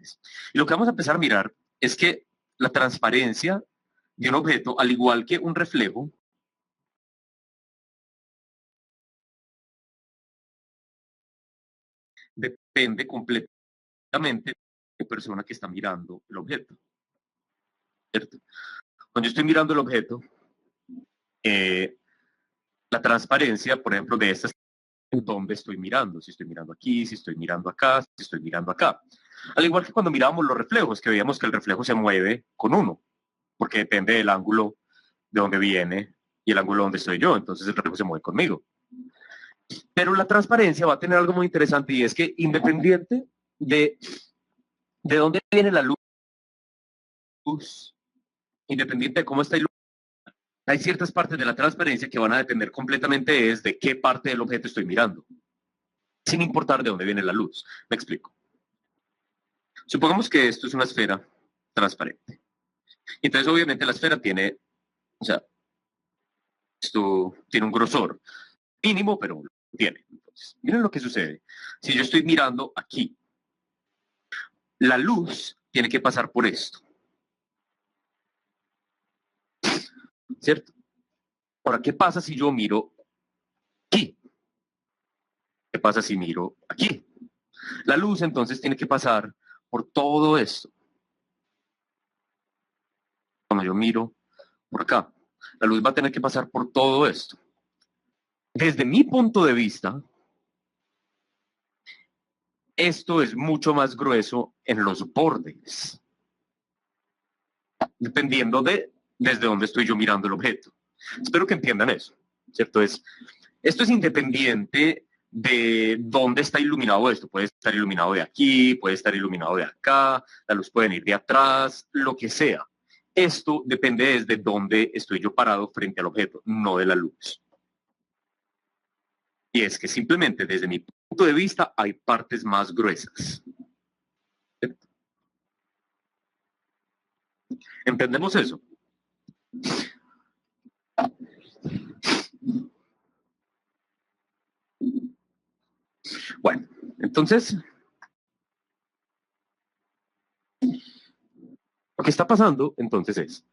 transparentes. Y lo que vamos a empezar a mirar es que la transparencia de un objeto, al igual que un reflejo, depende completamente de la persona que está mirando el objeto, ¿cierto? Cuando yo estoy mirando el objeto, la transparencia, por ejemplo, de estas, dónde estoy mirando, si estoy mirando aquí, si estoy mirando acá, si estoy mirando acá. Al igual que cuando mirábamos los reflejos, que veíamos que el reflejo se mueve con uno, porque depende del ángulo de donde viene y el ángulo donde estoy yo, entonces el reflejo se mueve conmigo. Pero la transparencia va a tener algo muy interesante y es que independiente de dónde viene la luz, independiente de cómo está iluminada, hay ciertas partes de la transparencia que van a depender completamente de qué parte del objeto estoy mirando, sin importar de dónde viene la luz. Me explico. Supongamos que esto es una esfera transparente. Entonces, obviamente, la esfera tiene, o sea, esto tiene un grosor mínimo, pero lo tiene. Entonces, miren lo que sucede. Si yo estoy mirando aquí, la luz tiene que pasar por esto, ¿cierto? Ahora, ¿qué pasa si yo miro aquí? ¿Qué pasa si miro aquí? La luz entonces tiene que pasar por todo esto. Cuando yo miro por acá, la luz va a tener que pasar por todo esto. Desde mi punto de vista, esto es mucho más grueso en los bordes, dependiendo de desde dónde estoy yo mirando el objeto. Espero que entiendan eso, ¿cierto? Esto es independiente de dónde está iluminado esto. Puede estar iluminado de aquí, puede estar iluminado de acá, la luz puede venir de atrás, lo que sea. Esto depende desde dónde estoy yo parado frente al objeto, no de la luz. Y es que simplemente desde mi punto de vista hay partes más gruesas. ¿Entendemos eso? Bueno, entonces, lo que está pasando entonces es,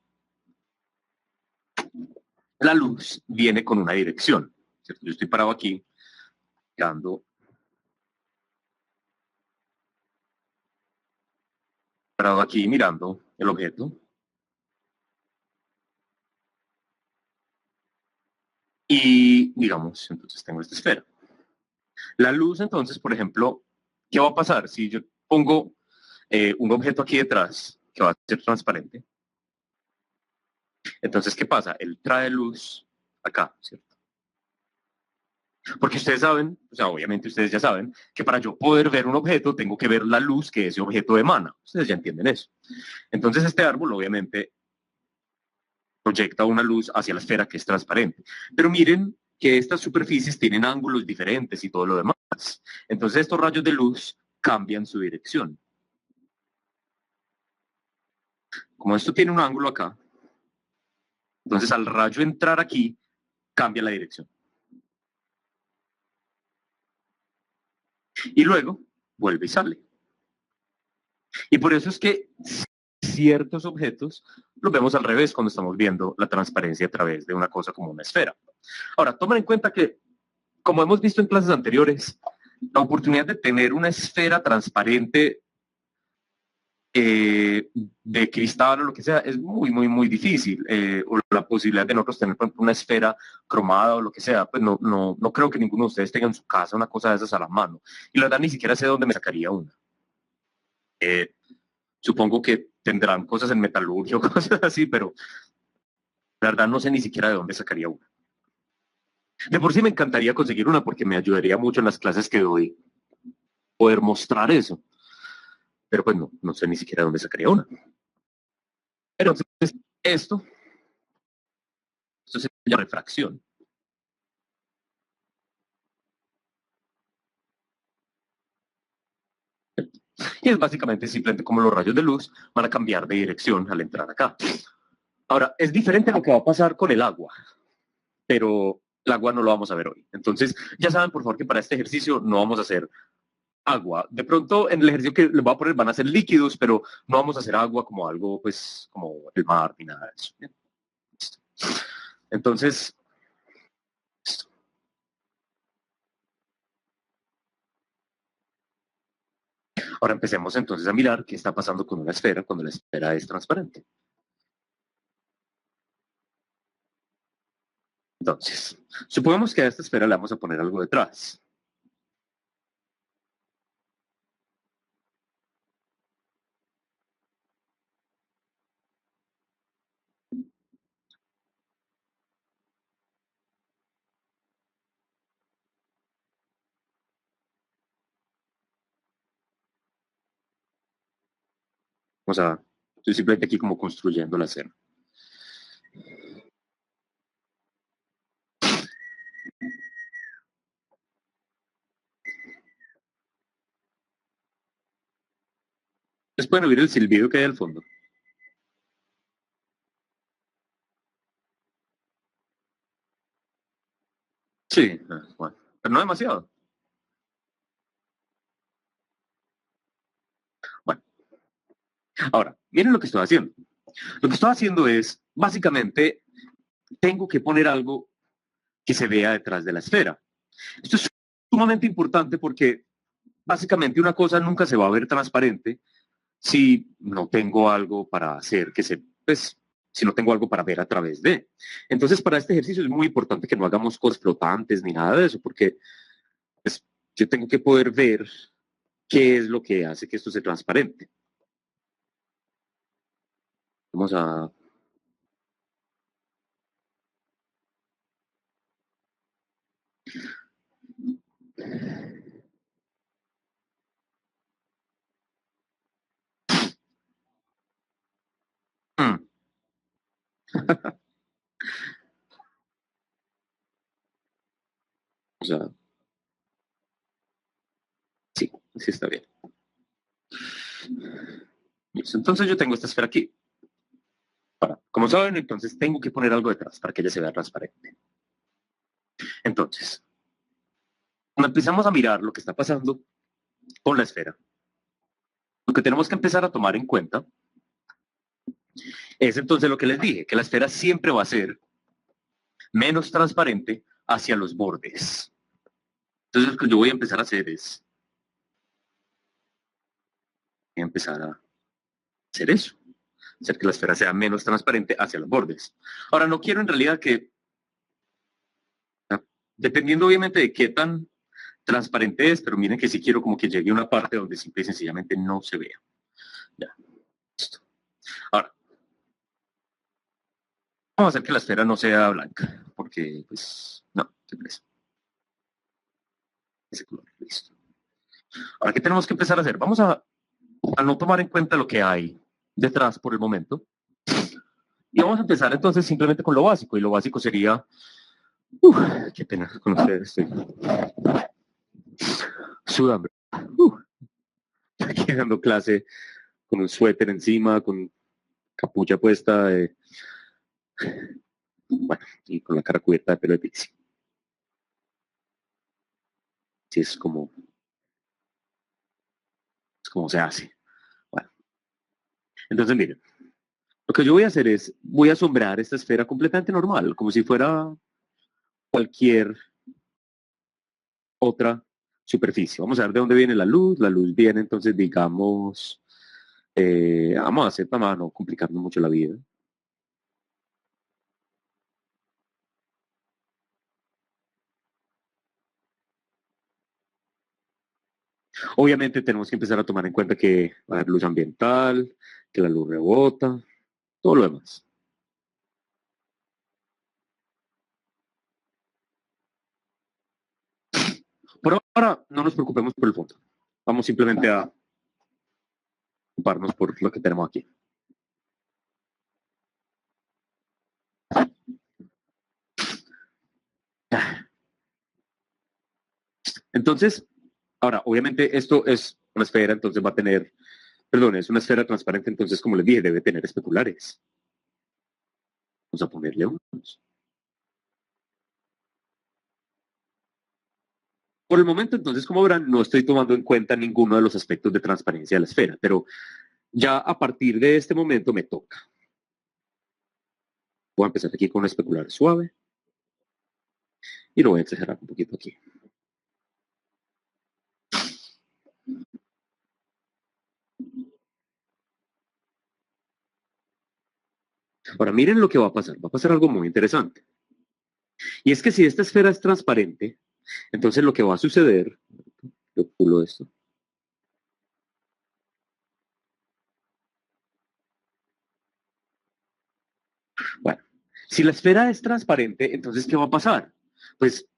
la luz viene con una dirección, ¿cierto? Yo estoy parado aquí, mirando, mirando el objeto, y digamos, entonces tengo esta esfera. La luz, entonces, por ejemplo, ¿qué va a pasar si yo pongo un objeto aquí detrás que va a ser transparente? Entonces, ¿qué pasa? Él trae luz acá, ¿cierto? Porque ustedes saben, o sea, obviamente ustedes ya saben, que para yo poder ver un objeto tengo que ver la luz que ese objeto emana. Ustedes ya entienden eso. Entonces, este árbol, obviamente, proyecta una luz hacia la esfera que es transparente. Pero miren que estas superficies tienen ángulos diferentes y todo lo demás. Entonces, estos rayos de luz cambian su dirección. Como esto tiene un ángulo acá, entonces al rayo entrar aquí, cambia la dirección. Y luego vuelve y sale. Y por eso es que ciertos objetos los vemos al revés cuando estamos viendo la transparencia a través de una cosa como una esfera. Ahora, tomen en cuenta que, como hemos visto en clases anteriores, la oportunidad de tener una esfera transparente de cristal o lo que sea es muy, muy, muy difícil. O la posibilidad de nosotros tener, por ejemplo, una esfera cromada o lo que sea, pues no creo que ninguno de ustedes tenga en su casa una cosa de esas a la mano. Y la verdad ni siquiera sé dónde me sacaría una. Supongo que tendrán cosas en metalurgia o cosas así, pero la verdad no sé ni siquiera de dónde sacaría una. De por sí me encantaría conseguir una porque me ayudaría mucho en las clases que doy poder mostrar eso. Pero pues no sé ni siquiera de dónde sacaría una. Pero entonces, esto se llama refracción. Y es básicamente simplemente como los rayos de luz van a cambiar de dirección al entrar acá. Ahora, es diferente lo que va a pasar con el agua, pero el agua no lo vamos a ver hoy. Entonces, ya saben, por favor, que para este ejercicio no vamos a hacer agua. De pronto, en el ejercicio que les voy a poner van a ser líquidos, pero no vamos a hacer agua como algo, pues, como el mar ni nada de eso. Bien, listo. Entonces, listo. Ahora empecemos entonces a mirar qué está pasando con una esfera cuando la esfera es transparente. Entonces, supongamos que a esta esfera le vamos a poner algo detrás. Vamos a, estoy simplemente aquí como construyendo la escena. ¿Les pueden oír el silbido que hay al fondo? Sí, bueno, pero no demasiado. Bueno, ahora, miren lo que estoy haciendo. Lo que estoy haciendo es, básicamente, tengo que poner algo que se vea detrás de la esfera. Esto es sumamente importante porque básicamente una cosa nunca se va a ver transparente si no tengo algo para hacer que se, pues, si no tengo algo para ver a través de. Entonces, para este ejercicio es muy importante que no hagamos cosas flotantes ni nada de eso, porque pues, yo tengo que poder ver qué es lo que hace que esto sea transparente. Vamos a... Mm, o sea, sí, sí está bien. Listo. Entonces yo tengo esta esfera aquí. Como saben, entonces tengo que poner algo detrás para que ella se vea transparente. Entonces, cuando empezamos a mirar lo que está pasando con la esfera, lo que tenemos que empezar a tomar en cuenta es entonces lo que les dije, que la esfera siempre va a ser menos transparente hacia los bordes. Entonces lo que yo voy a empezar a hacer es voy a empezar a hacer eso, hacer que la esfera sea menos transparente hacia los bordes. Ahora, no quiero en realidad que, dependiendo obviamente de qué tan transparente es, pero miren que sí quiero como que llegue a una parte donde simple y sencillamente no se vea. Ya, listo. Ahora, vamos a hacer que la esfera no sea blanca, porque pues no, qué presa. Ese color, listo. Ahora, ¿qué tenemos que empezar a hacer? Vamos a no tomar en cuenta lo que hay detrás por el momento. Y vamos a empezar entonces simplemente con lo básico. Y lo básico sería, uf, qué pena con ustedes, estoy sudando. Aquí dando clase con un suéter encima, con capucha puesta, bueno, y con la cara cubierta de pelo de pixie. Así es como se hace. Bueno, entonces miren, lo que yo voy a hacer es, voy a sombrear esta esfera completamente normal, como si fuera cualquier otra superficie. Vamos a ver de dónde viene la luz. La luz viene entonces, digamos, vamos a hacer para no complicarnos mucho la vida. Obviamente tenemos que empezar a tomar en cuenta que va a haber luz ambiental, que la luz rebota, todo lo demás. Por ahora no nos preocupemos por el fondo. Vamos simplemente a ocuparnos por lo que tenemos aquí. Entonces, ahora, obviamente esto es una esfera, entonces va a tener, perdón, es una esfera transparente, entonces como les dije, debe tener especulares. Vamos a ponerle unos. Por el momento, entonces, como verán, no estoy tomando en cuenta ninguno de los aspectos de transparencia de la esfera, pero ya a partir de este momento me toca. Voy a empezar aquí con un especular suave y lo voy a exagerar un poquito aquí. Ahora miren lo que va a pasar. Va a pasar algo muy interesante. Y es que si esta esfera es transparente, entonces lo que va a suceder, yo pulo esto. Bueno, si la esfera es transparente, entonces ¿qué va a pasar? Pues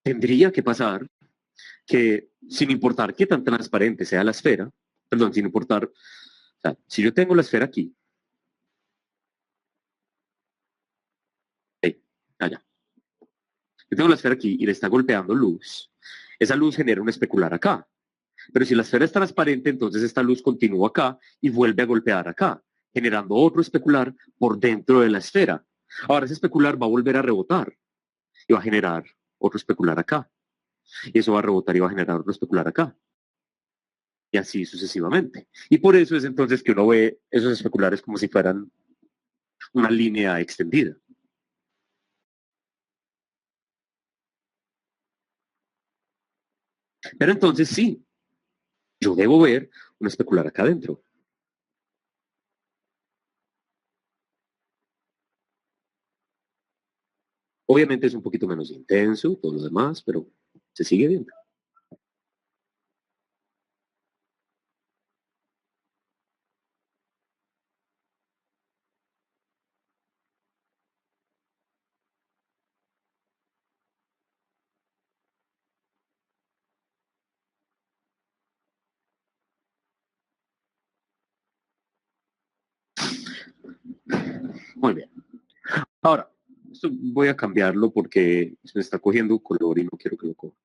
tendría que pasar que sin importar qué tan transparente sea la esfera, perdón, sin importar, o sea, si yo tengo la esfera aquí, allá, yo tengo la esfera aquí y le está golpeando luz, esa luz genera un especular acá. Pero si la esfera es transparente, entonces esta luz continúa acá y vuelve a golpear acá, generando otro especular por dentro de la esfera. Ahora ese especular va a volver a rebotar y va a generar otro especular acá. Y eso va a rebotar y va a generar otro especular acá. Y así sucesivamente. Y por eso es entonces que uno ve esos especulares como si fueran una línea extendida. Pero entonces sí, yo debo ver un especular acá adentro. Obviamente es un poquito menos intenso, todo lo demás, pero se sigue viendo. Muy bien. Ahora, esto voy a cambiarlo porque se me está cogiendo color y no quiero que lo coja.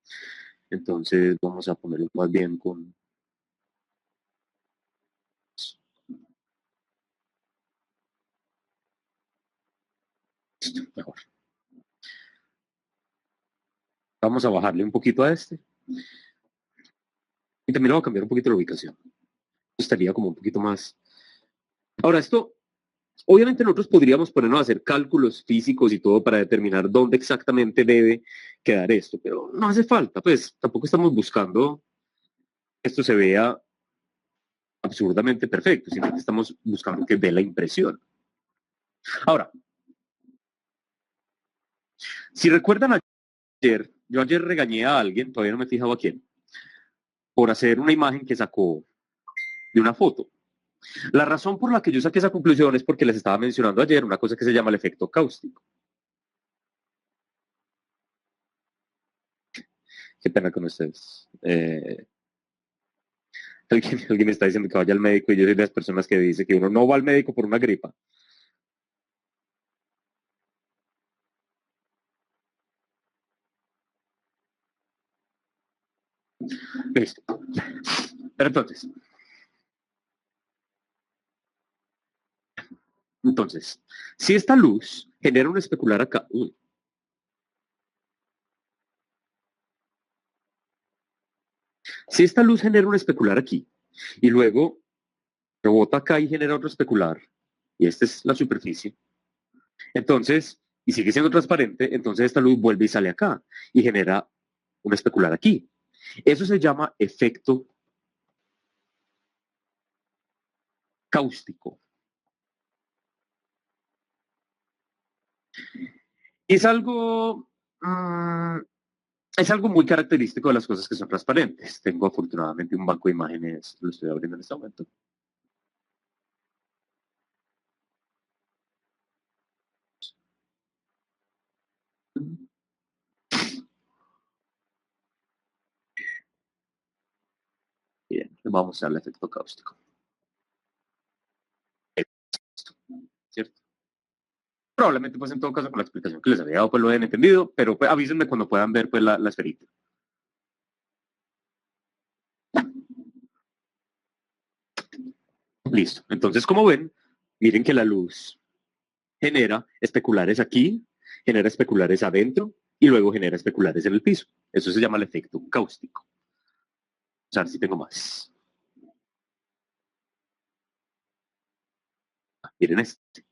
Entonces vamos a ponerlo más bien con esto, mejor. Vamos a bajarle un poquito a este. Y también le voy a cambiar un poquito la ubicación. Estaría como un poquito más. Ahora, esto, obviamente nosotros podríamos ponernos a hacer cálculos físicos y todo para determinar dónde exactamente debe quedar esto, pero no hace falta, pues tampoco estamos buscando que esto se vea absurdamente perfecto, sino que estamos buscando que dé la impresión. Ahora, si recuerdan ayer, yo ayer regañé a alguien, todavía no me he fijado a quién, por hacer una imagen que sacó de una foto. La razón por la que yo saqué esa conclusión es porque les estaba mencionando ayer una cosa que se llama el efecto cáustico. Qué pena con ustedes. Alguien me está diciendo que vaya al médico y yo soy de las personas que dice que uno no va al médico por una gripa. Listo. Pero entonces, si esta luz genera un especular acá, si esta luz genera un especular aquí y luego rebota acá y genera otro especular, y esta es la superficie, entonces, y sigue siendo transparente, entonces esta luz vuelve y sale acá y genera un especular aquí. Eso se llama efecto cáustico. Es algo, es algo muy característico de las cosas que son transparentes. Tengo afortunadamente un banco de imágenes, lo estoy abriendo en este momento. Bien, vamos al efecto cáustico. ¿Cierto? Probablemente, pues en todo caso, con la explicación que les había dado, pues lo hayan entendido, pero pues, avísenme cuando puedan ver pues la esferita. Listo. Entonces, como ven, miren que la luz genera especulares aquí, genera especulares adentro y luego genera especulares en el piso. Eso se llama el efecto cáustico. Vamos a ver si tengo más. Miren este.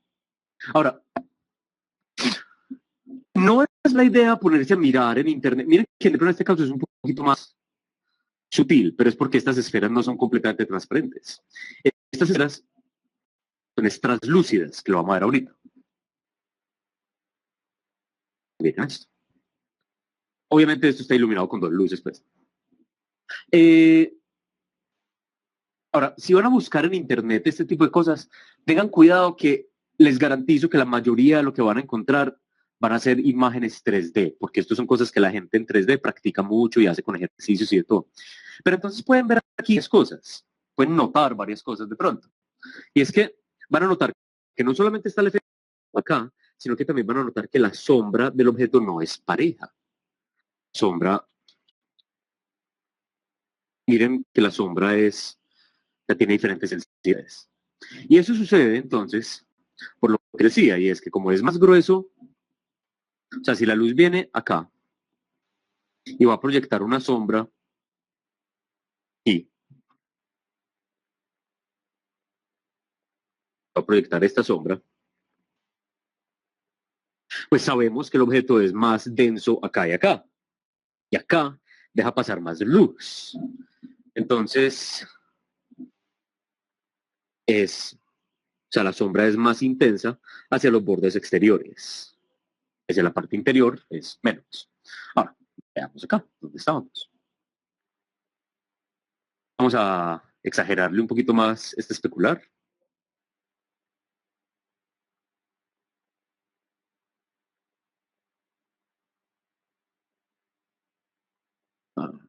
Ahora, no es la idea ponerse a mirar en internet. Miren que en este caso es un poquito más sutil, pero es porque estas esferas no son completamente transparentes. Estas esferas son translúcidas, que lo vamos a ver ahorita. Miren esto. Obviamente esto está iluminado con dos luces, pues. Ahora, si van a buscar en internet este tipo de cosas, tengan cuidado que les garantizo que la mayoría de lo que van a encontrar van a ser imágenes 3D, porque esto son cosas que la gente en 3D practica mucho y hace con ejercicios y de todo. Pero entonces pueden ver aquí varias cosas, pueden notar varias cosas de pronto. Y es que van a notar que no solamente está el efecto acá, sino que también van a notar que la sombra del objeto no es pareja. Sombra, miren que la sombra ya tiene diferentes sensibilidades. Y eso sucede entonces por lo que decía, y es que como es más grueso, o sea, si la luz viene acá y va a proyectar una sombra y va a proyectar esta sombra, pues sabemos que el objeto es más denso acá y acá. Y acá deja pasar más luz. Entonces, o sea, la sombra es más intensa hacia los bordes exteriores. Hacia la parte interior es menos. Ahora, veamos acá, ¿dónde estábamos? Vamos a exagerarle un poquito más este especular.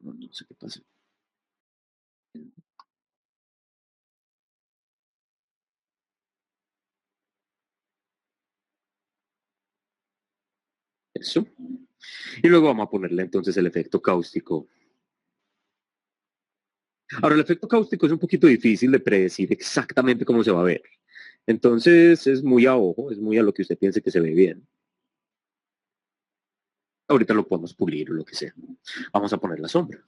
No sé qué pasa. Eso. Y luego vamos a ponerle entonces el efecto cáustico. Ahora, el efecto cáustico es un poquito difícil de predecir exactamente cómo se va a ver. Entonces, es muy a ojo, es muy a lo que usted piense que se ve bien. Ahorita lo podemos pulir o lo que sea. Vamos a poner la sombra.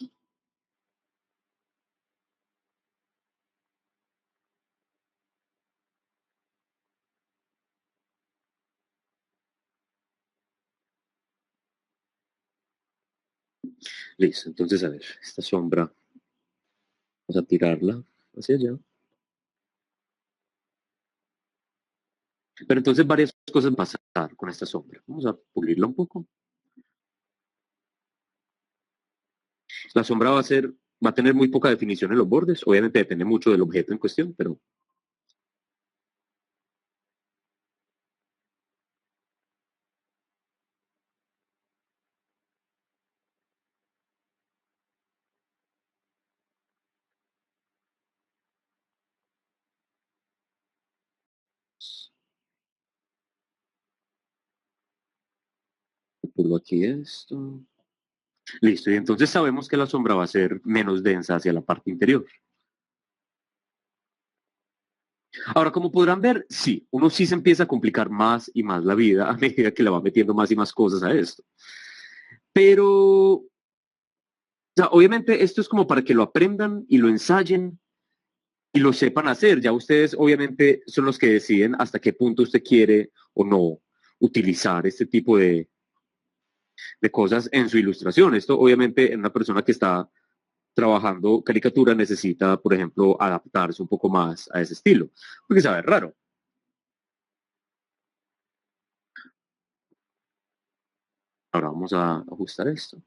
Listo, entonces, a ver, esta sombra, vamos a tirarla hacia allá. Pero entonces varias cosas van a pasar con esta sombra. Vamos a pulirla un poco. La sombra va a tener muy poca definición en los bordes. Obviamente depende mucho del objeto en cuestión, pero pulo aquí esto. Listo, y entonces sabemos que la sombra va a ser menos densa hacia la parte interior. Ahora, como podrán ver, sí, uno sí se empieza a complicar más y más la vida a medida que le va metiendo más y más cosas a esto. Pero, o sea, obviamente esto es como para que lo aprendan y lo ensayen y lo sepan hacer. Ya ustedes obviamente son los que deciden hasta qué punto usted quiere o no utilizar este tipo de cosas en su ilustración. Esto obviamente en una persona que está trabajando caricatura necesita, por ejemplo, adaptarse un poco más a ese estilo, porque sabe raro. Ahora vamos a ajustar esto.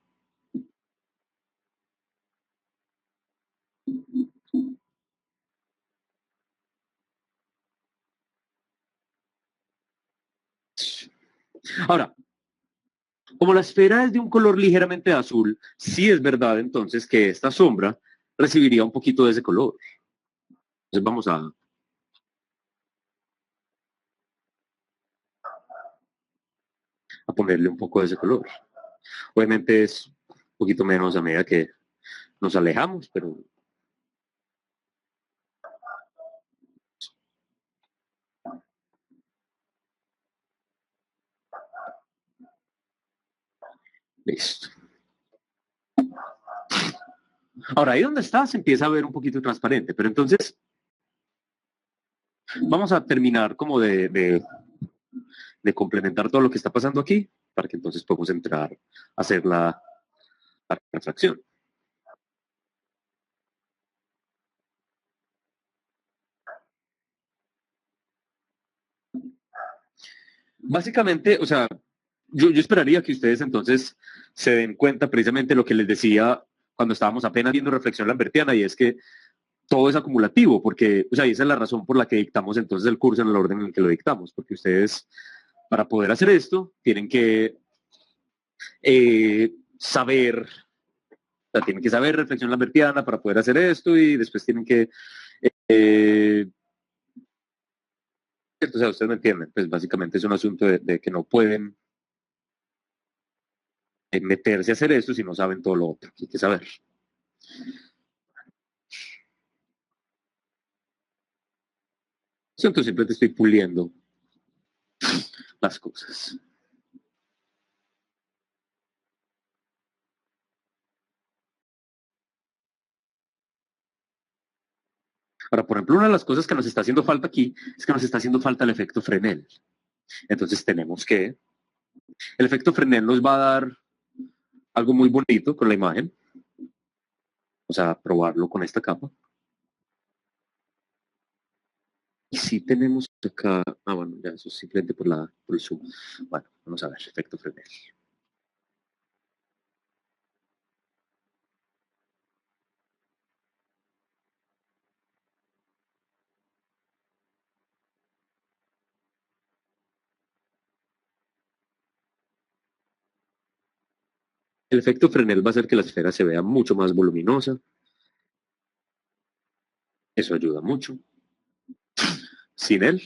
Ahora, como la esfera es de un color ligeramente azul, sí es verdad entonces que esta sombra recibiría un poquito de ese color. Entonces vamos a ponerle un poco de ese color. Obviamente es un poquito menos a medida que nos alejamos, pero listo. Ahora, ahí donde está se empieza a ver un poquito transparente, pero entonces vamos a terminar como de complementar todo lo que está pasando aquí para que entonces podamos entrar a hacer la refracción. Básicamente, o sea, yo esperaría que ustedes entonces se den cuenta precisamente lo que les decía cuando estábamos apenas viendo reflexión lambertiana, y es que todo es acumulativo, porque, o sea, esa es la razón por la que dictamos entonces el curso en el orden en el que lo dictamos, porque ustedes, para poder hacer esto, tienen que saber, o sea, tienen que saber reflexión lambertiana para poder hacer esto, y después tienen que, eh, o sea, ustedes me entienden, pues básicamente es un asunto de que no pueden meterse a hacer esto si no saben todo lo otro, hay que saber. Entonces simplemente estoy puliendo las cosas. Ahora, por ejemplo, una de las cosas que nos está haciendo falta aquí es que nos está haciendo falta el efecto Fresnel. Entonces tenemos que, el efecto Fresnel nos va a dar algo muy bonito con la imagen. Vamos a probarlo con esta capa. Y si tenemos acá, bueno, ya eso es simplemente por el zoom. Bueno, vamos a ver, efecto Fresnel. El efecto Fresnel va a hacer que la esfera se vea mucho más voluminosa. Eso ayuda mucho. Sin él,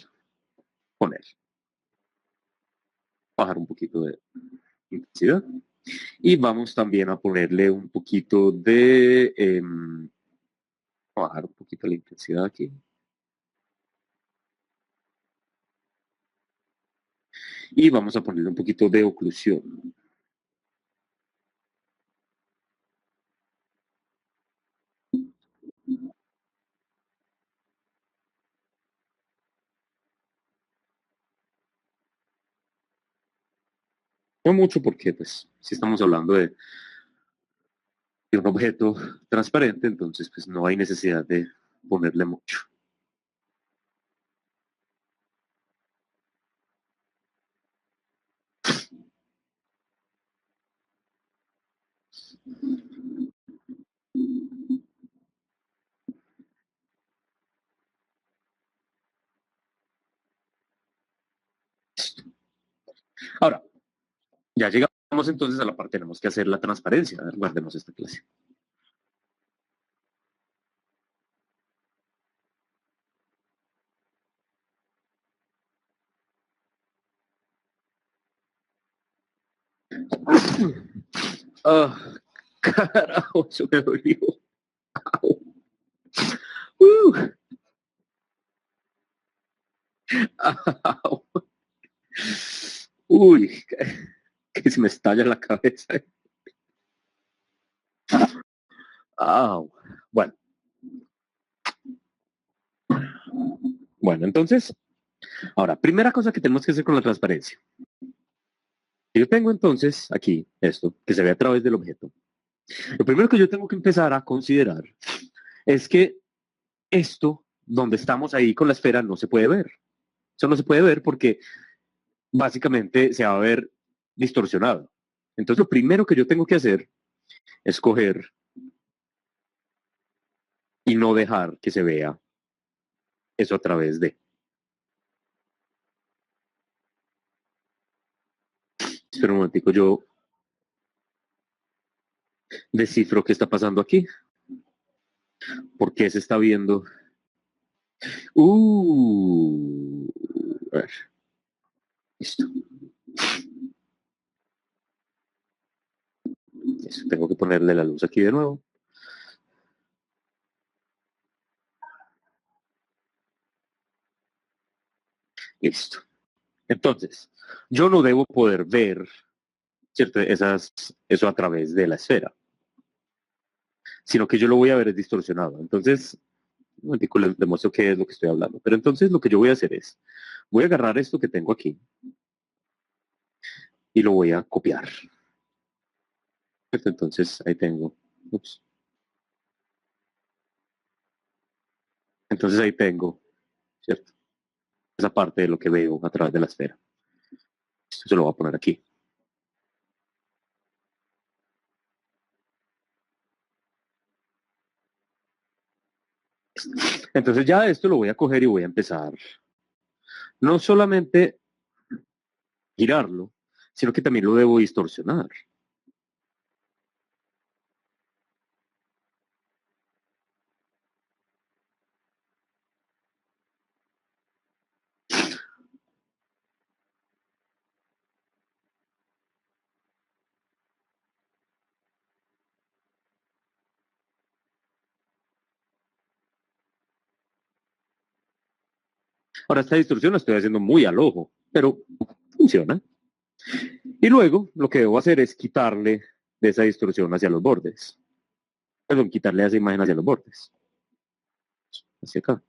con él. Bajar un poquito de intensidad. Y vamos también a ponerle un poquito de... bajar un poquito la intensidad aquí. Y vamos a ponerle un poquito de oclusión. No mucho porque, pues, si estamos hablando de un objeto transparente, entonces, pues, no hay necesidad de ponerle mucho. Ahora, ya llegamos entonces a la parte, tenemos que hacer la transparencia. A ver, guardemos esta clase. Ah, carajo, eso me dolió. Uh, au. Uy, que se me estalla la cabeza. Au. Bueno, bueno, entonces, ahora, primera cosa que tenemos que hacer con la transparencia. Yo tengo entonces aquí esto, que se ve a través del objeto. Lo primero que yo tengo que empezar a considerar es que esto, donde estamos ahí con la esfera, no se puede ver. Eso no se puede ver porque básicamente se va a ver distorsionado. Entonces, lo primero que yo tengo que hacer es coger y no dejar que se vea eso a través de. Espera un momentico, yo descifro qué está pasando aquí. ¿Por qué se está viendo? A ver, listo. Eso, tengo que ponerle la luz aquí de nuevo. Listo. Entonces, yo no debo poder ver, ¿cierto? Eso a través de la esfera. sino que yo lo voy a ver distorsionado. Entonces, un momentico les demuestro qué es lo que estoy hablando. Pero entonces lo que yo voy a hacer es, voy a agarrar esto que tengo aquí y lo voy a copiar. ¿Cierto? Entonces ahí tengo, ups. Entonces ahí tengo, ¿cierto? Esa parte de lo que veo a través de la esfera. Esto se lo voy a poner aquí. Entonces ya esto lo voy a coger y voy a empezar no solamente girarlo, sino que también lo debo distorsionar. Ahora esta distorsión la estoy haciendo muy al ojo, pero funciona. Y luego lo que debo hacer es quitarle de esa distorsión hacia los bordes. Perdón, quitarle esa imagen hacia los bordes. Hacia acá.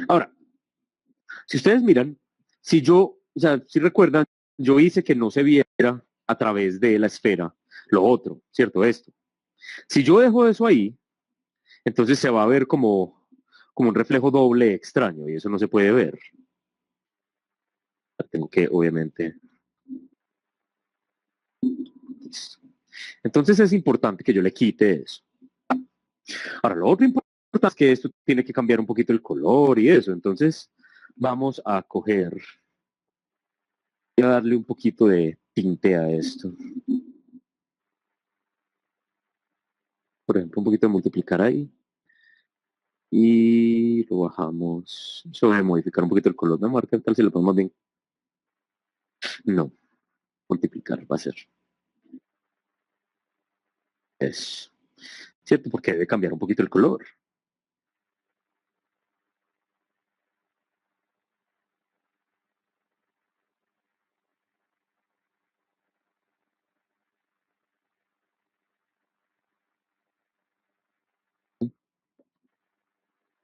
Ahora, si ustedes miran, si yo, o sea, si recuerdan, yo hice que no se viera a través de la esfera lo otro, ¿cierto? Esto. Si yo dejo eso ahí, entonces se va a ver como un reflejo doble extraño y eso no se puede ver. Tengo que, obviamente. Entonces es importante que yo le quite eso. Ahora, lo otro importante es que esto tiene que cambiar un poquito el color y eso. Entonces vamos a coger y a darle un poquito de tinte a esto. Por ejemplo, un poquito de multiplicar ahí. Y lo bajamos. Eso debe modificar un poquito el color de marca. Tal si lo ponemos bien. No, multiplicar va a ser. Es cierto, porque debe cambiar un poquito el color.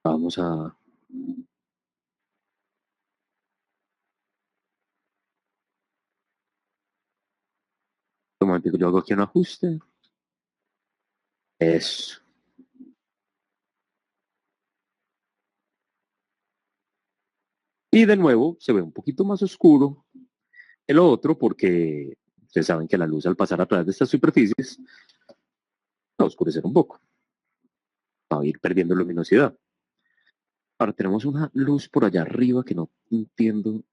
Vamos a. Un momentico, yo hago aquí un ajuste. Eso. Y de nuevo se ve un poquito más oscuro el otro porque ustedes saben que la luz al pasar a través de estas superficies va a oscurecer un poco, va a ir perdiendo luminosidad. Ahora tenemos una luz por allá arriba que no entiendo.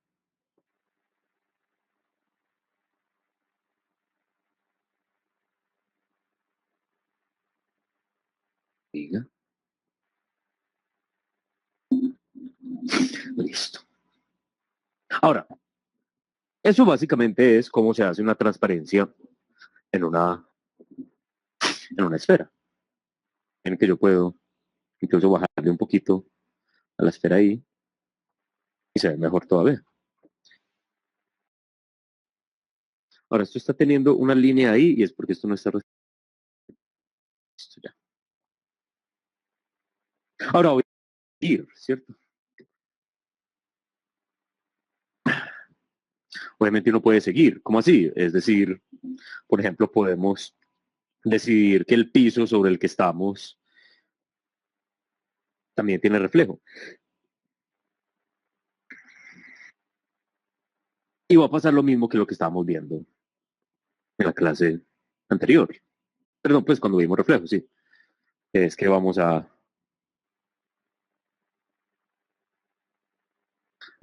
Diga. Listo. Ahora, eso básicamente es cómo se hace una transparencia en una esfera. En que yo puedo incluso bajarle un poquito a la esfera ahí y se ve mejor todavía. Ahora, esto está teniendo una línea ahí y es porque esto no está listo ya. Ahora voy a ir, ¿cierto? Obviamente uno puede seguir. ¿Cómo así? Es decir, por ejemplo, podemos decidir que el piso sobre el que estamos también tiene reflejo. Y va a pasar lo mismo que lo que estábamos viendo en la clase anterior. Perdón, pues cuando vimos reflejos, sí. Es que vamos a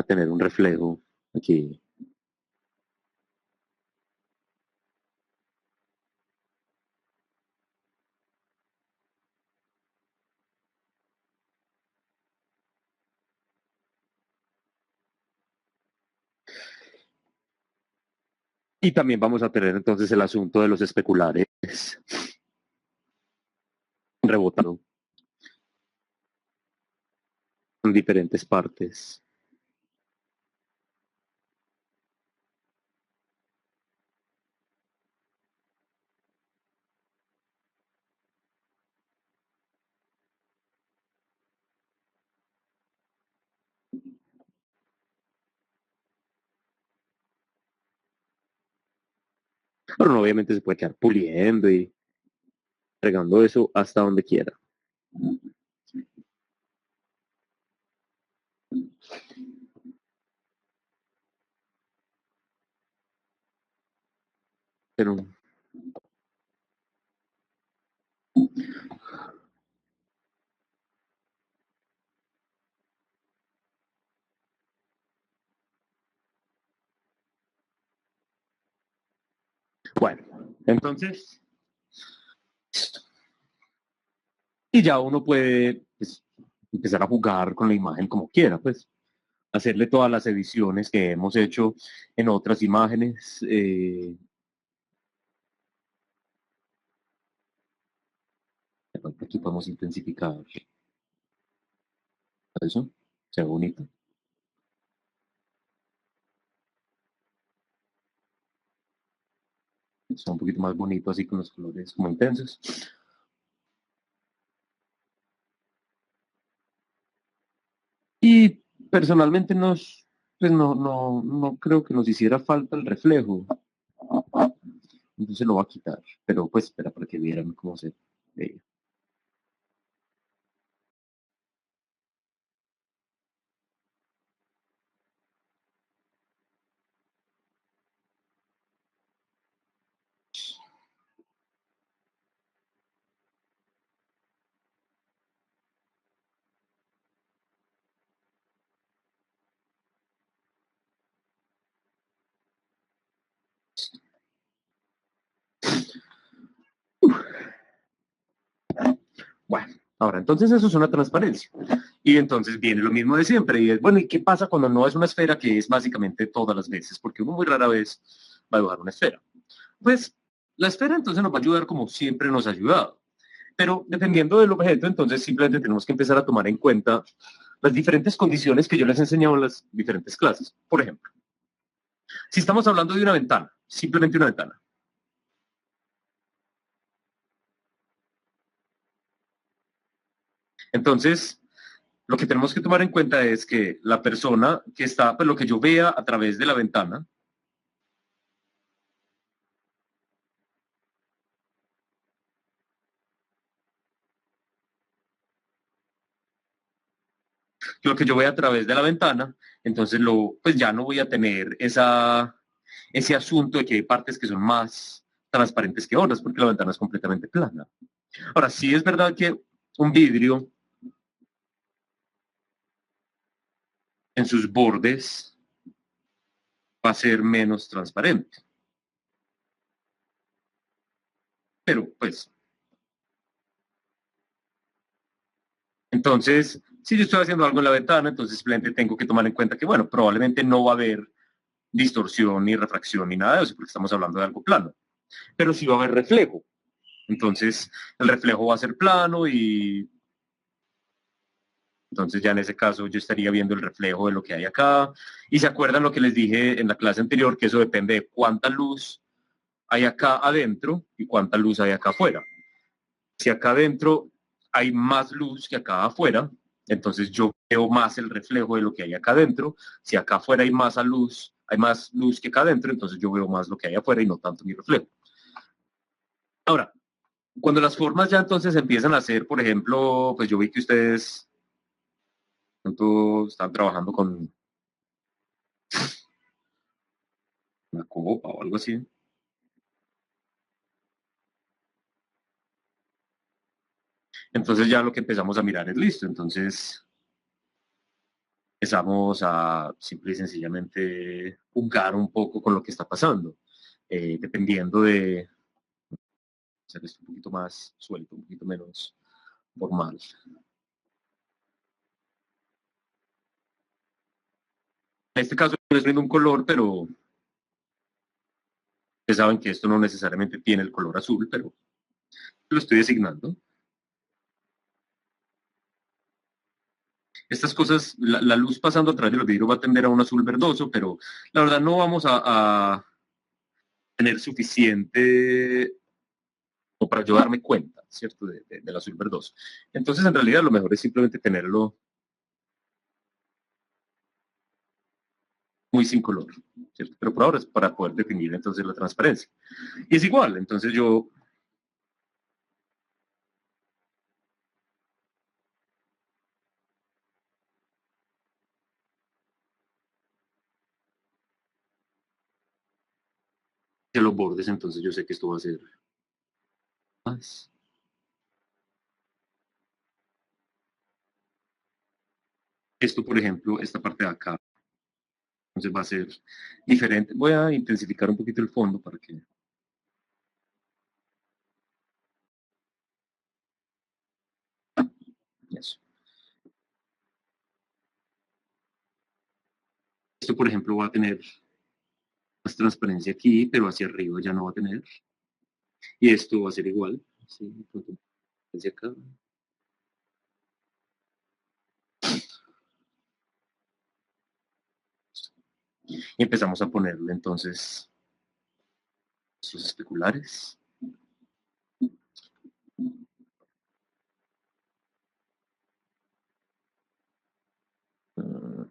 tener un reflejo aquí. Y también vamos a tener entonces el asunto de los especulares rebotando en diferentes partes. Pero no, obviamente se puede quedar puliendo y fregando eso hasta donde quiera. Pero bueno, entonces, y ya uno puede pues, empezar a jugar con la imagen como quiera, pues hacerle todas las ediciones que hemos hecho en otras imágenes. Aquí podemos intensificar eso, se ve bonito. Está un poquito más bonito así con los colores como intensos. Y personalmente pues no creo que nos hiciera falta el reflejo. Entonces lo voy a quitar. Pero pues espera para que vieran cómo se ve. Bueno, ahora entonces eso es una transparencia. Y entonces viene lo mismo de siempre. Y es, bueno, ¿y qué pasa cuando no es una esfera que es básicamente todas las veces? Porque uno muy rara vez va a dibujar una esfera. Pues la esfera entonces nos va a ayudar como siempre nos ha ayudado. Pero dependiendo del objeto, entonces simplemente tenemos que empezar a tomar en cuenta las diferentes condiciones que yo les he enseñado en las diferentes clases. Por ejemplo, si estamos hablando de una ventana, simplemente una ventana. Entonces, lo que tenemos que tomar en cuenta es que la persona que está, pues lo que yo vea a través de la ventana, lo que yo vea a través de la ventana, entonces pues ya no voy a tener ese asunto de que hay partes que son más transparentes que otras, porque la ventana es completamente plana. Ahora, sí es verdad que un vidrio en sus bordes va a ser menos transparente, pero pues, entonces, si yo estoy haciendo algo en la ventana, entonces simplemente tengo que tomar en cuenta que, bueno, probablemente no va a haber distorsión ni refracción ni nada de eso, porque estamos hablando de algo plano, pero sí va a haber reflejo. Entonces, el reflejo va a ser plano y entonces ya en ese caso yo estaría viendo el reflejo de lo que hay acá. Y se acuerdan lo que les dije en la clase anterior, que eso depende de cuánta luz hay acá adentro y cuánta luz hay acá afuera. Si acá adentro hay más luz que acá afuera, entonces yo veo más el reflejo de lo que hay acá adentro. Si acá afuera hay más luz que acá adentro, entonces yo veo más lo que hay afuera y no tanto mi reflejo. Ahora, cuando las formas ya entonces empiezan a ser, por ejemplo, pues yo vi que ustedes están trabajando con una copa o algo así. Entonces ya lo que empezamos a mirar es listo. Entonces empezamos a simple y sencillamente jugar un poco con lo que está pasando, dependiendo de ser esto un poquito más suelto, un poquito menos formal. En este caso no es viendo un color, pero ustedes saben que esto no necesariamente tiene el color azul, pero lo estoy designando. Estas cosas, la luz pasando a través de los vidrios va a tender a un azul verdoso, pero la verdad no vamos a tener suficiente como para yo darme cuenta, ¿cierto?, del azul verdoso. Entonces, en realidad, lo mejor es simplemente tenerlo muy sin color, ¿cierto? Pero por ahora es para poder definir entonces la transparencia. Y es igual, entonces yo de los bordes, entonces yo sé que esto va a ser más. Esto, por ejemplo, esta parte de acá, entonces va a ser diferente. Voy a intensificar un poquito el fondo para que eso. Esto, por ejemplo, va a tener más transparencia aquí, pero hacia arriba ya no va a tener. Y esto va a ser igual. ¿Sí? Hacia acá. Y empezamos a ponerle entonces sus especulares. Uh,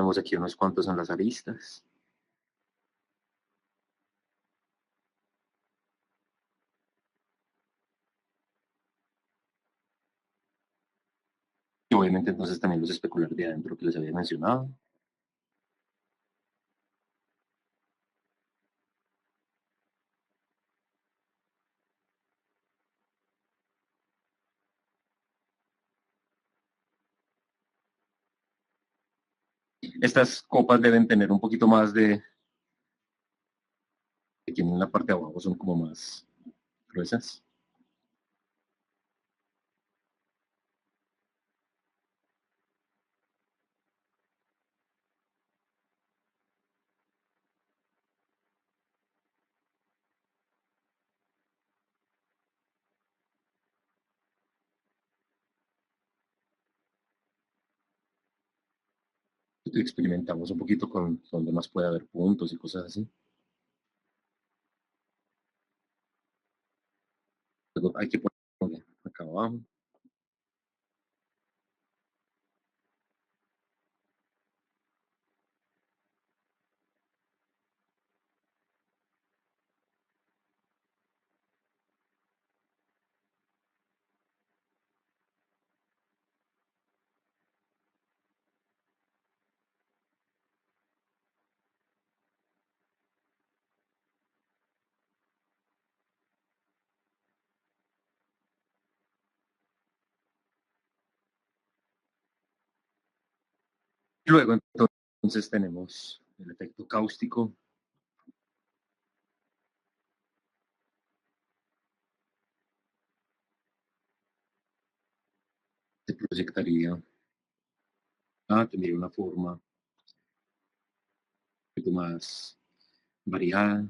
tenemos aquí unos cuantos en las aristas. Y obviamente entonces también los especulares de adentro que les había mencionado. Estas copas deben tener un poquito más de, que tienen en la parte de abajo, son como más gruesas. Experimentamos un poquito con donde más puede haber puntos y cosas así. Luego hay que poner acá abajo. Y luego entonces tenemos el efecto cáustico. Se proyectaría, tendría una forma un poquito más variada.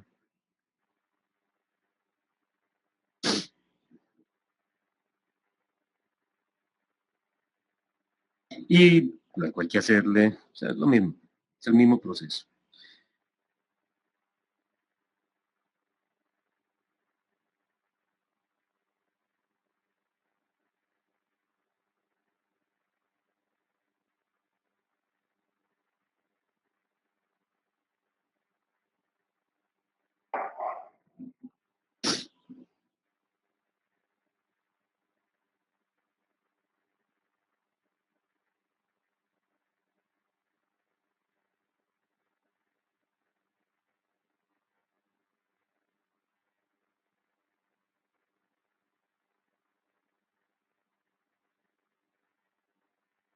Y luego hay que hacerle, o sea, es lo mismo, es el mismo proceso.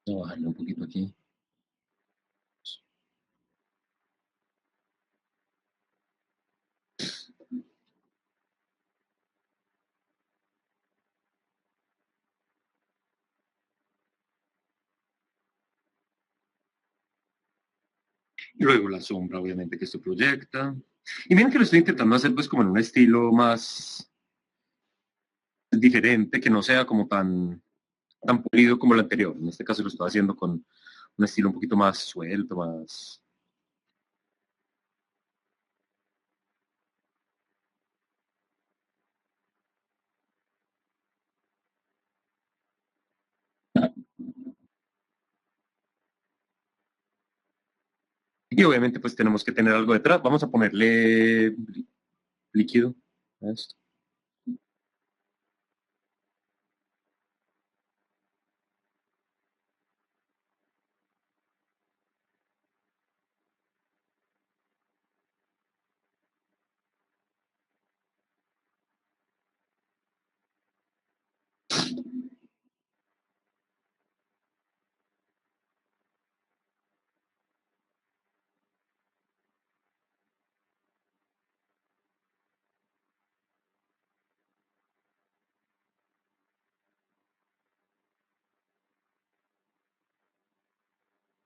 Voy a bajarle un poquito aquí. Y luego la sombra, obviamente, que esto proyecta. Y miren que lo estoy intentando hacer pues como en un estilo más diferente, que no sea como tan pulido como el anterior. En este caso lo estoy haciendo con un estilo un poquito más suelto, más... Y obviamente pues tenemos que tener algo detrás. Vamos a ponerle líquido a esto.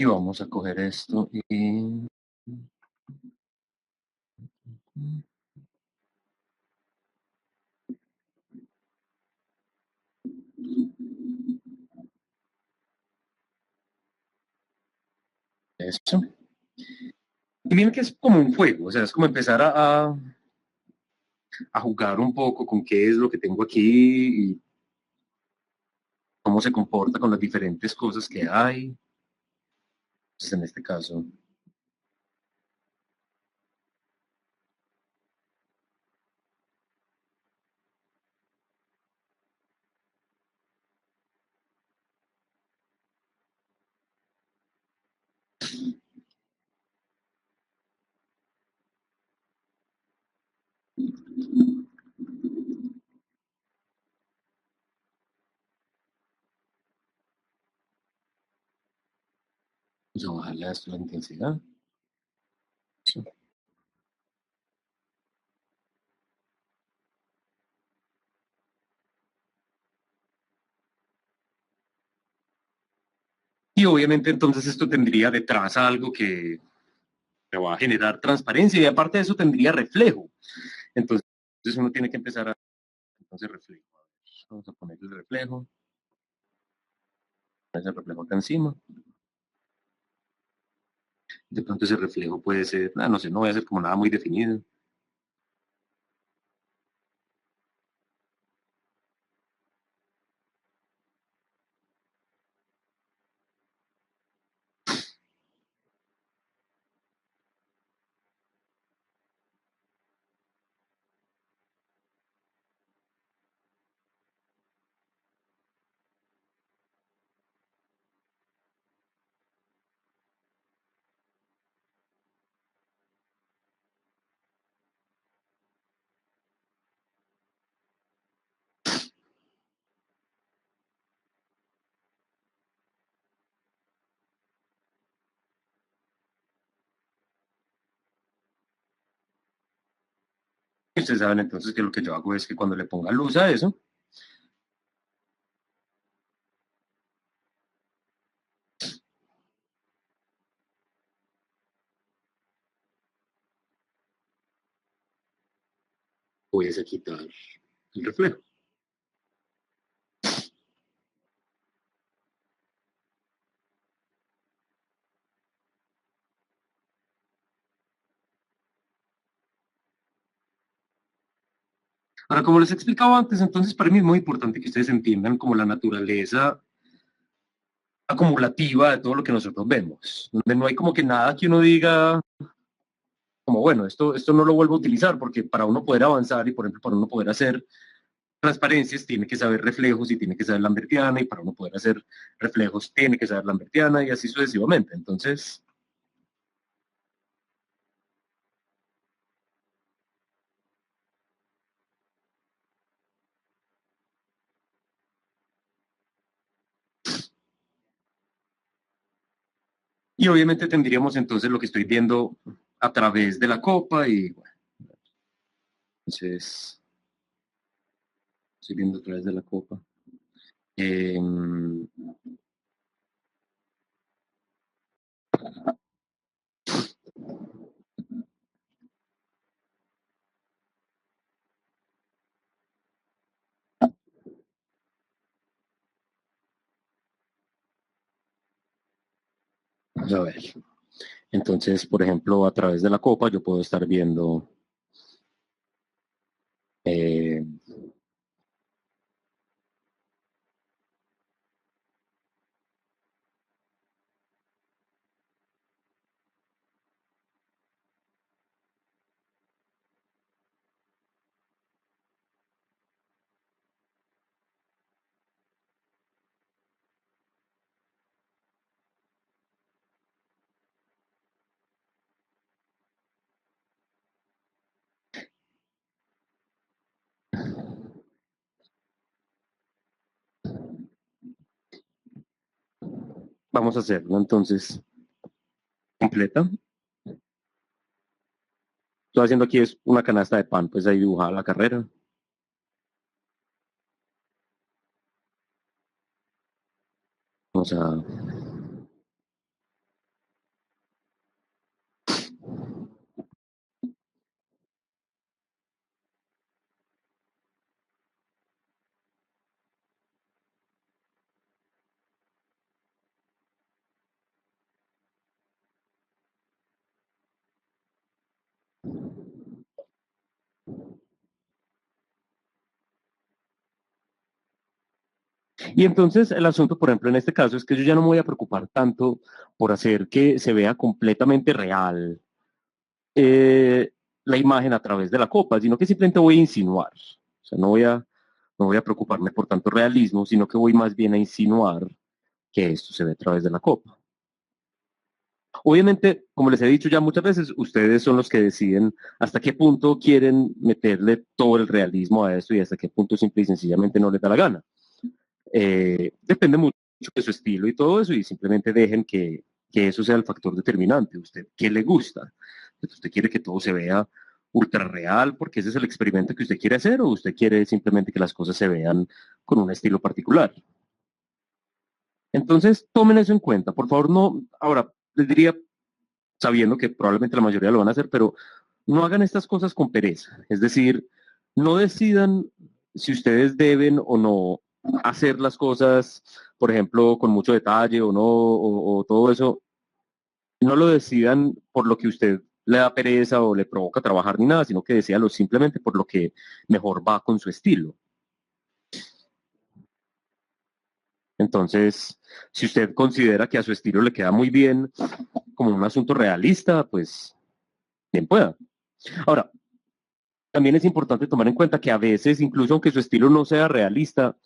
Y vamos a coger esto y... Eso. Y miren que es como un juego, o sea, es como empezar a jugar un poco con qué es lo que tengo aquí y cómo se comporta con las diferentes cosas que hay. Pues en este caso, vamos a bajarle a esto la intensidad. Eso. Y obviamente entonces esto tendría detrás algo que va a generar transparencia y aparte de eso tendría reflejo. Entonces uno tiene que empezar a... Entonces reflejo. Vamos a poner el reflejo. Ese reflejo acá encima. De pronto ese reflejo puede ser, no sé, no voy a hacer como nada muy definido. Y ustedes saben entonces que lo que yo hago es que cuando le ponga luz a eso, voy a quitar el reflejo. Ahora, como les explicaba antes, entonces para mí es muy importante que ustedes entiendan como la naturaleza acumulativa de todo lo que nosotros vemos, donde no hay como que nada que uno diga como, bueno, esto no lo vuelvo a utilizar, porque para uno poder avanzar y, por ejemplo, para uno poder hacer transparencias, tiene que saber reflejos y tiene que saber lambertiana, y para uno poder hacer reflejos, tiene que saber lambertiana, y así sucesivamente. Entonces, y obviamente tendríamos entonces lo que estoy viendo a través de la copa, y bueno, entonces, estoy viendo a través de la copa. Eh, Vamos a ver. Entonces, por ejemplo, a través de la copa yo puedo estar viendo eh, vamos a hacerlo entonces completa. Estoy haciendo aquí es una canasta de pan, pues ahí dibujada la carrera. Vamos a... Y entonces el asunto, por ejemplo, en este caso es que yo ya no me voy a preocupar tanto por hacer que se vea completamente real eh, la imagen a través de la copa, sino que simplemente voy a insinuar. O sea, no voy a preocuparme por tanto realismo, sino que voy más bien a insinuar que esto se ve a través de la copa. Obviamente, como les he dicho ya muchas veces, ustedes son los que deciden hasta qué punto quieren meterle todo el realismo a esto y hasta qué punto simple y sencillamente no les da la gana. Depende mucho de su estilo y todo eso y simplemente dejen que eso sea el factor determinante. ¿Usted qué le gusta? ¿Usted quiere que todo se vea ultra real porque ese es el experimento que usted quiere hacer o usted quiere simplemente que las cosas se vean con un estilo particular? Entonces, tomen eso en cuenta. Por favor, no, ahora, les diría, sabiendo que probablemente la mayoría lo van a hacer, pero no hagan estas cosas con pereza. Es decir, no decidan si ustedes deben o no hacer las cosas, por ejemplo, con mucho detalle o no, o todo eso. No lo decidan por lo que usted le da pereza o le provoca trabajar ni nada, sino que decíalo simplemente por lo que mejor va con su estilo. Entonces, si usted considera que a su estilo le queda muy bien como un asunto realista, pues bien pueda. Ahora, también es importante tomar en cuenta que a veces, incluso aunque su estilo no sea realista,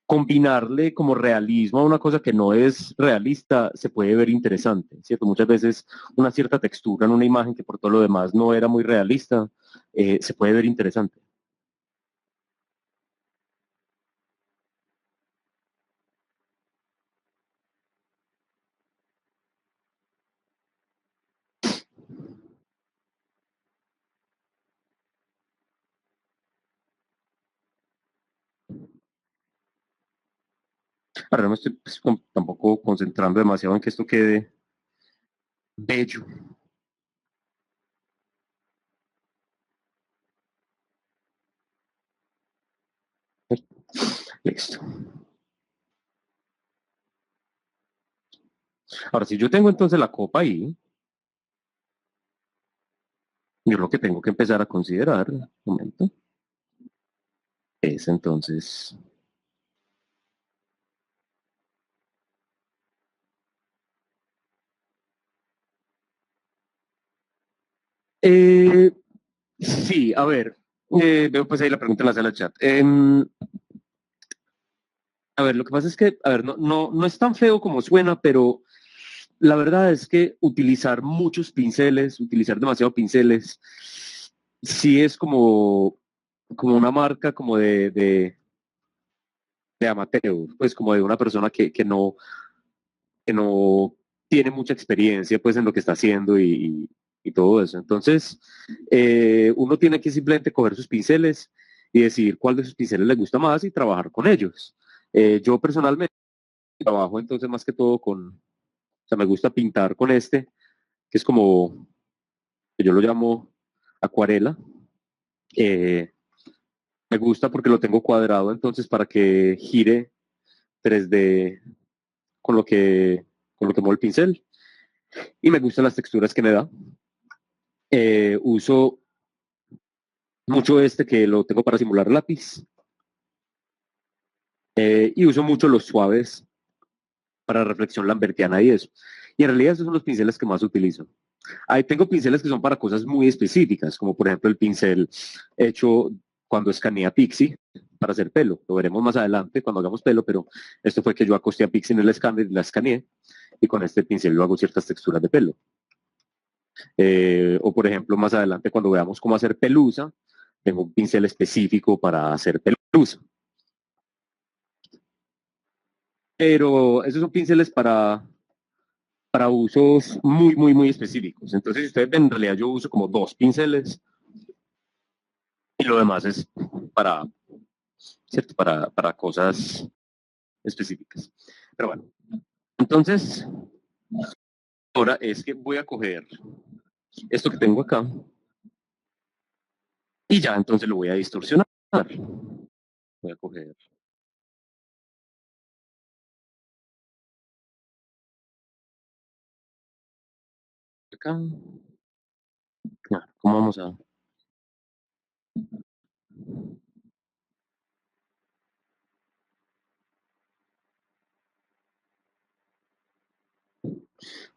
combinarle como realismo a una cosa que no es realista se puede ver interesante, ¿cierto? Muchas veces una cierta textura en una imagen que por todo lo demás no era muy realista, se puede ver interesante. Ahora no me estoy pues, tampoco concentrando demasiado en que esto quede bello. Listo. Ahora, si yo tengo entonces la copa ahí, yo lo que tengo que empezar a considerar, un momento, es entonces... Eh, sí, a ver, veo pues ahí la pregunta en la sala de chat. A ver, lo que pasa es que, a ver, no es tan feo como suena, pero la verdad es que utilizar muchos pinceles, utilizar demasiado pinceles, sí es como una marca como de amateur, pues como de una persona que no tiene mucha experiencia pues en lo que está haciendo y todo eso. Entonces, uno tiene que simplemente coger sus pinceles y decidir cuál de sus pinceles le gusta más y trabajar con ellos. Yo personalmente trabajo entonces más que todo o sea, me gusta pintar con este, que es como, que yo lo llamo acuarela. Eh, Me gusta porque lo tengo cuadrado, entonces para que gire 3D con lo que, cuando tomo el pincel y me gustan las texturas que me da. Uso mucho este que lo tengo para simular lápiz y uso mucho los suaves para reflexión lambertiana y eso. Y en realidad esos son los pinceles que más utilizo. Ahí tengo pinceles que son para cosas muy específicas, como por ejemplo el pincel hecho cuando escanea Pixie para hacer pelo. Lo veremos más adelante cuando hagamos pelo, pero esto fue que yo acosté a Pixie en el escáner y la escaneé y con este pincel yo hago ciertas texturas de pelo. O por ejemplo, más adelante cuando veamos cómo hacer pelusa, tengo un pincel específico para hacer pelusa. Pero esos son pinceles para usos muy, muy, muy específicos. Entonces, si ustedes ven, en realidad yo uso como dos pinceles y lo demás es para, ¿cierto? Para cosas específicas. Pero bueno, entonces, ahora es que voy a coger esto que tengo acá y ya entonces lo voy a distorsionar. Voy a coger acá. ¿Cómo vamos a...?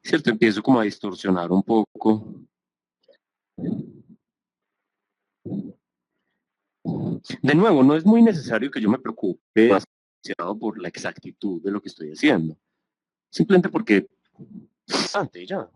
¿Cierto? Empiezo como a distorsionar un poco. De nuevo, no es muy necesario que yo me preocupe demasiado por la exactitud de lo que estoy haciendo. Simplemente porque antes ya.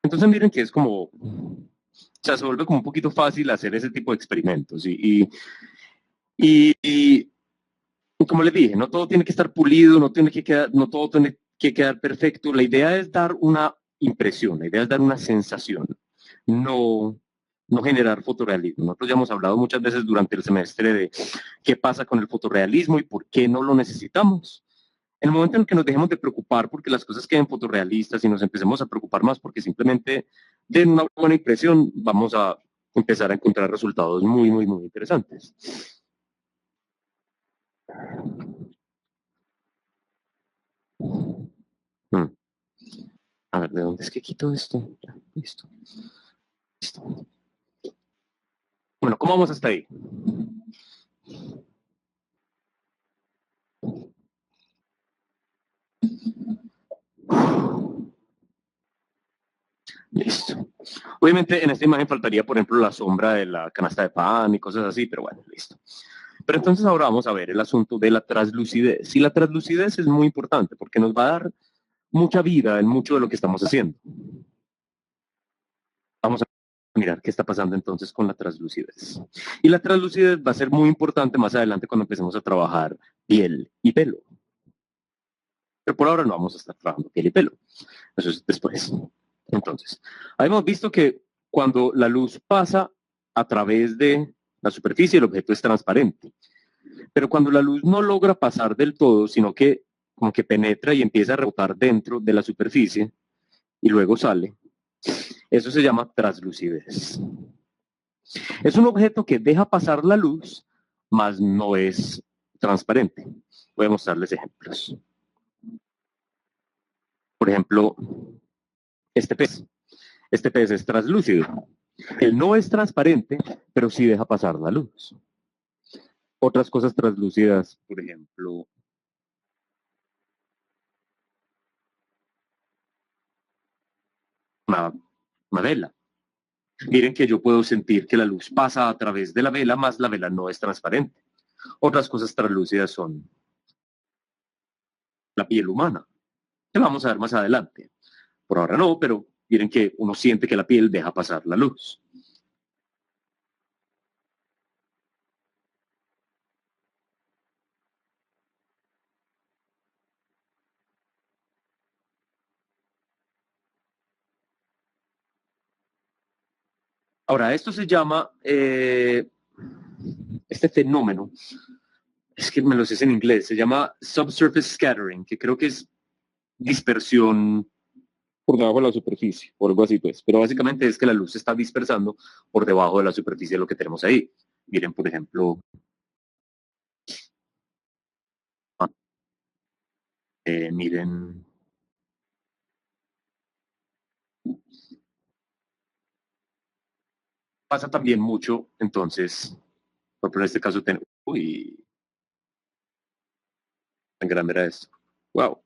Entonces miren que es como, o sea, se vuelve como un poquito fácil hacer ese tipo de experimentos. Y como les dije, no todo tiene que estar pulido, no, tiene que quedar, no todo tiene que quedar perfecto. La idea es dar una impresión, la idea es dar una sensación, no, no generar fotorrealismo. Nosotros ya hemos hablado muchas veces durante el semestre de qué pasa con el fotorrealismo y por qué no lo necesitamos. En el momento en el que nos dejemos de preocupar porque las cosas queden fotorrealistas y nos empecemos a preocupar más porque simplemente den una buena impresión, vamos a empezar a encontrar resultados muy, muy, muy interesantes. Hmm. A ver, ¿de dónde es que quito esto? Ya, listo, listo. Bueno, ¿cómo vamos hasta ahí? Listo. Obviamente en esta imagen faltaría, por ejemplo, la sombra de la canasta de pan y cosas así, pero bueno, listo. Pero entonces ahora vamos a ver el asunto de la translucidez. Y la translucidez es muy importante porque nos va a dar mucha vida en mucho de lo que estamos haciendo. Vamos a mirar qué está pasando entonces con la translucidez. Y la translucidez va a ser muy importante más adelante cuando empecemos a trabajar piel y pelo. Pero por ahora no vamos a estar trabajando piel y pelo. Eso es después. Entonces, hemos visto que cuando la luz pasa a través de la superficie, el objeto es transparente. Pero cuando la luz no logra pasar del todo, sino que como que penetra y empieza a rebotar dentro de la superficie y luego sale, eso se llama translucidez. Es un objeto que deja pasar la luz, mas no es transparente. Voy a mostrarles ejemplos. Por ejemplo, este pez. Este pez es translúcido. Él no es transparente, pero sí deja pasar la luz. Otras cosas translúcidas, por ejemplo, una vela. Miren que yo puedo sentir que la luz pasa a través de la vela, más la vela no es transparente. Otras cosas translúcidas son la piel humana, que vamos a ver más adelante. Por ahora no, pero miren que uno siente que la piel deja pasar la luz. Ahora, esto se llama, este fenómeno, es que me lo sé en inglés, se llama subsurface scattering, que creo que es dispersión por debajo de la superficie, o algo así pues. Pero básicamente es que la luz se está dispersando por debajo de la superficie de lo que tenemos ahí. Miren, por ejemplo, miren, pasa también mucho, entonces, por ejemplo, en este caso, uy, tan grande era esto. Wow.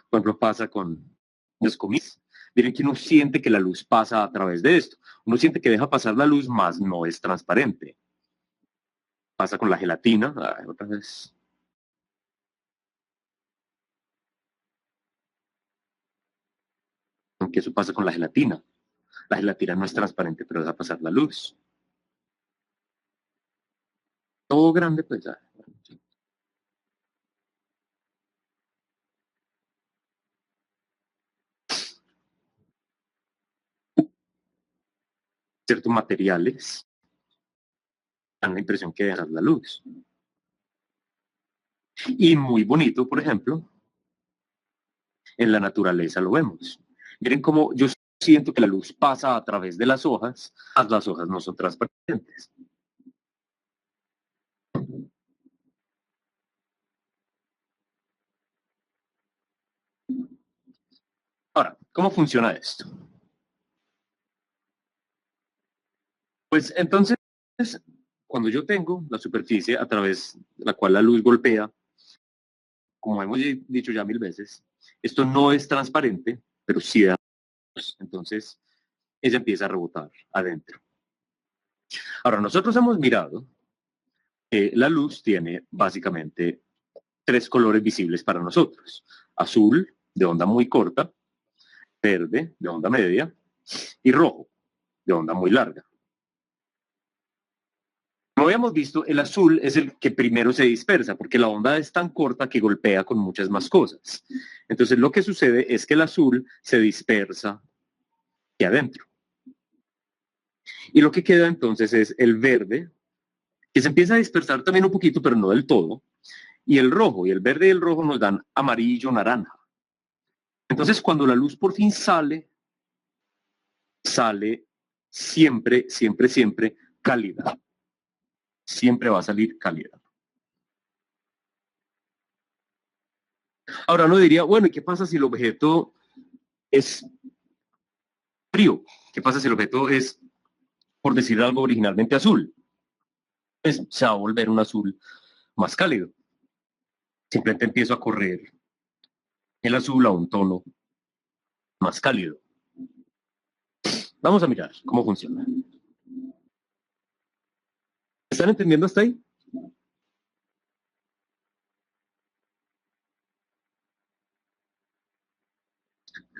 Por ejemplo, pasa con los cómics. Miren que uno siente que la luz pasa a través de esto. Uno siente que deja pasar la luz, más no es transparente. Pasa con la gelatina. Ay, otra vez. Aunque eso pasa con la gelatina. La gelatina no es transparente, pero deja pasar la luz. Todo grande, pues. Ciertos materiales dan la impresión que dejan la luz. Y muy bonito, por ejemplo, en la naturaleza lo vemos. Miren cómo yo siento que la luz pasa a través de las hojas no son transparentes. Ahora, ¿cómo funciona esto? Pues entonces, cuando yo tengo la superficie a través de la cual la luz golpea, como hemos dicho ya mil veces, esto no es transparente, pero sí da luz. Entonces, ella empieza a rebotar adentro. Ahora, nosotros hemos mirado que la luz tiene básicamente tres colores visibles para nosotros. Azul, de onda muy corta, verde, de onda media, y rojo, de onda muy larga. Como habíamos visto, el azul es el que primero se dispersa, porque la onda es tan corta que golpea con muchas más cosas. Entonces lo que sucede es que el azul se dispersa aquí adentro. Y lo que queda entonces es el verde, que se empieza a dispersar también un poquito, pero no del todo, y el rojo, y el verde y el rojo nos dan amarillo, naranja. Entonces cuando la luz por fin sale, sale siempre, siempre, siempre cálida. Siempre va a salir cálida. Ahora uno diría, bueno, ¿y qué pasa si el objeto es frío? ¿Qué pasa si el objeto es, por decir algo, originalmente azul? Pues se va a volver un azul más cálido. Simplemente empiezo a correr el azul a un tono más cálido. Vamos a mirar cómo funciona. ¿Están entendiendo hasta ahí?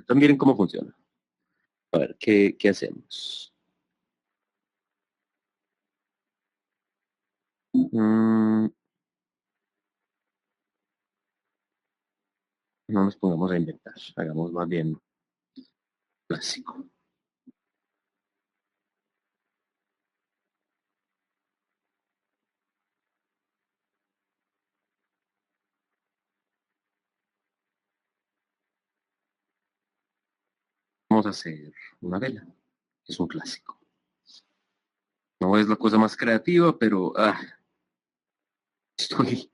También miren cómo funciona. A ver, ¿qué hacemos? Mm, no nos pongamos a inventar, hagamos más bien clásico. Vamos a hacer una vela, es un clásico. No es la cosa más creativa, pero estoy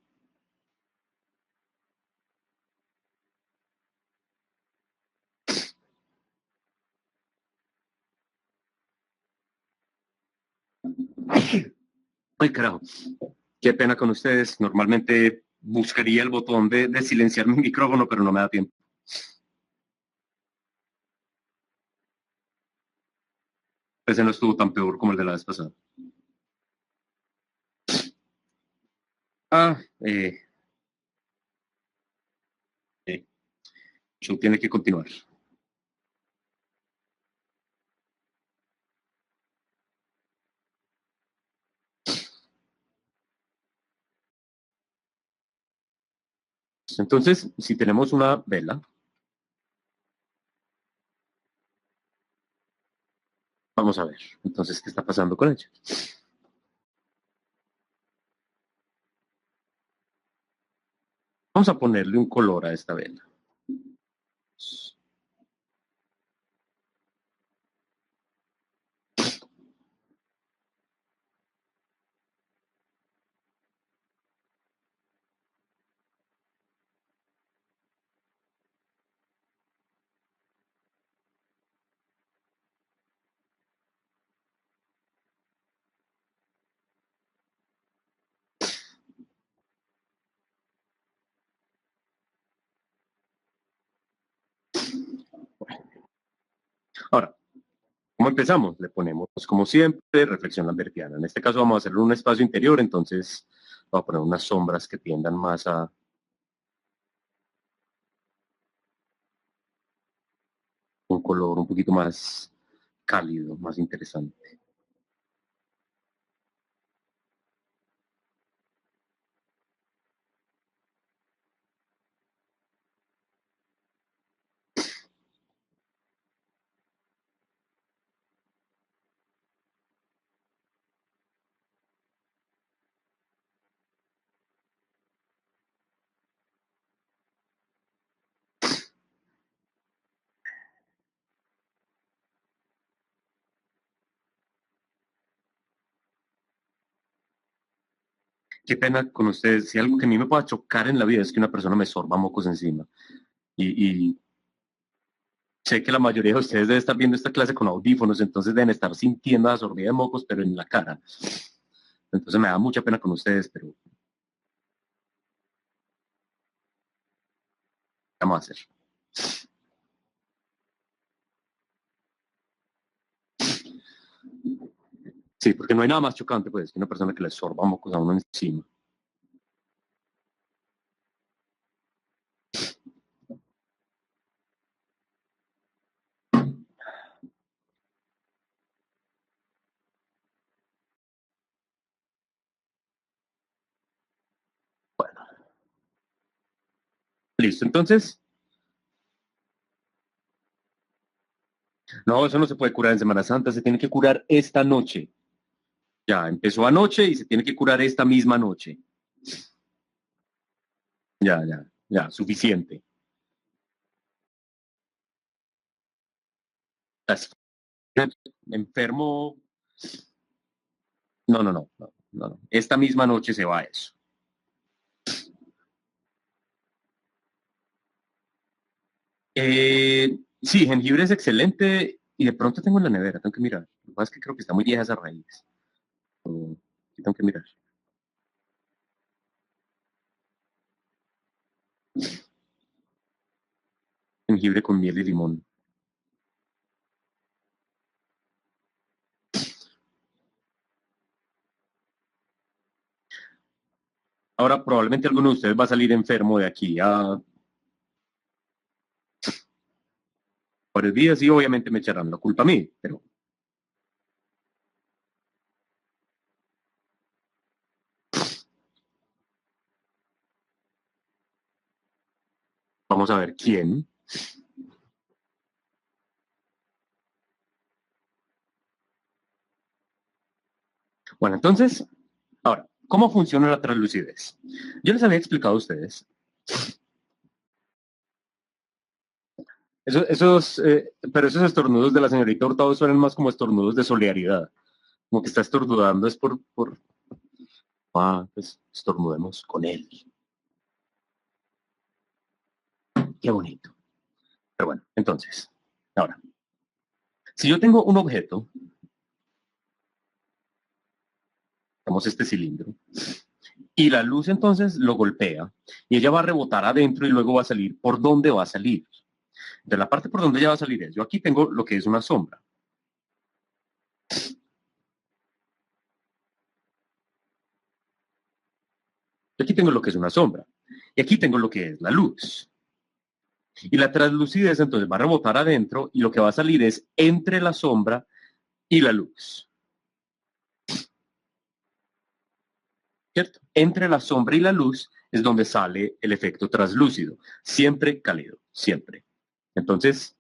Ay, carajo. Qué pena con ustedes. Normalmente buscaría el botón de silenciar mi micrófono, pero no me da tiempo. Ese no estuvo tan peor como el de la vez pasada. Ah, eh, show tiene que continuar. Entonces, si tenemos una vela, vamos a ver. Entonces, ¿qué está pasando con ella? Vamos a ponerle un color a esta vela. Ahora, ¿cómo empezamos? Le ponemos, como siempre, reflexión lambertiana. En este caso vamos a hacerlo en un espacio interior, entonces vamos a poner unas sombras que tiendan más a un color un poquito más cálido, más interesante. Qué pena con ustedes. Si algo que a mí me pueda chocar en la vida es que una persona me sorba mocos encima. Y sé que la mayoría de ustedes deben estar viendo esta clase con audífonos, entonces deben estar sintiendo la sorbida de mocos, pero en la cara. Entonces me da mucha pena con ustedes, pero ¿qué vamos a hacer? Sí, porque no hay nada más chocante, pues, que una persona que le sorba mocos a uno encima. Bueno, listo. Entonces, no, eso no se puede curar en Semana Santa, se tiene que curar esta noche. Ya, empezó anoche y se tiene que curar esta misma noche. Ya, ya, ya, suficiente. Estás enfermo. No, no, no, no, no, no. Esta misma noche se va eso. Sí, jengibre es excelente y de pronto tengo en la nevera, tengo que mirar. Lo que pasa es que creo que está muy vieja esa raíz. Sí, tengo que mirar. Jengibre con miel y limón. Ahora, probablemente alguno de ustedes va a salir enfermo de aquí a varios días y obviamente me echarán la culpa a mí, pero vamos a ver quién. Bueno, entonces, ahora, ¿cómo funciona la translucidez? Yo les había explicado a ustedes. Pero esos estornudos de la señorita Hurtado suenan más como estornudos de solidaridad. Como que está estornudando es pues estornudemos con él. Qué bonito. Pero bueno, entonces, ahora, si yo tengo un objeto Tenemos este cilindro. Y la luz entonces lo golpea y ella va a rebotar adentro y luego va a salir. ¿Por dónde va a salir? De la parte por donde ella va a salir es, yo aquí tengo lo que es una sombra. Yo aquí tengo lo que es una sombra. Y aquí tengo lo que es la luz. Y la translucidez entonces va a rebotar adentro y lo que va a salir es entre la sombra y la luz. ¿Cierto? Entre la sombra y la luz es donde sale el efecto translúcido. Siempre cálido, siempre. Entonces,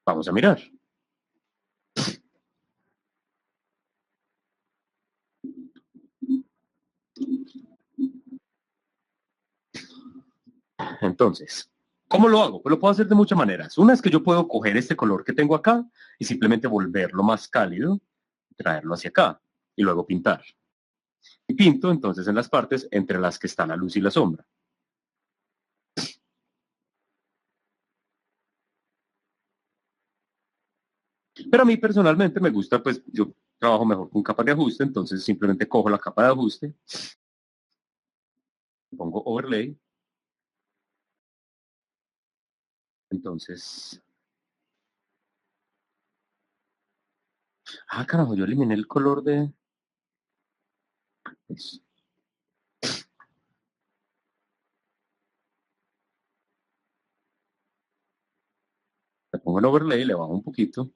vamos a mirar. Entonces, ¿cómo lo hago? Pues lo puedo hacer de muchas maneras. Una es que yo puedo coger este color que tengo acá y simplemente volverlo más cálido, traerlo hacia acá y luego pintar. Y pinto entonces en las partes entre las que está la luz y la sombra. Pero a mí personalmente me gusta, pues yo trabajo mejor con capas de ajuste, entonces simplemente cojo la capa de ajuste, pongo overlay, entonces, carajo, yo eliminé el color de, pues, le pongo el overlay, le bajo un poquito,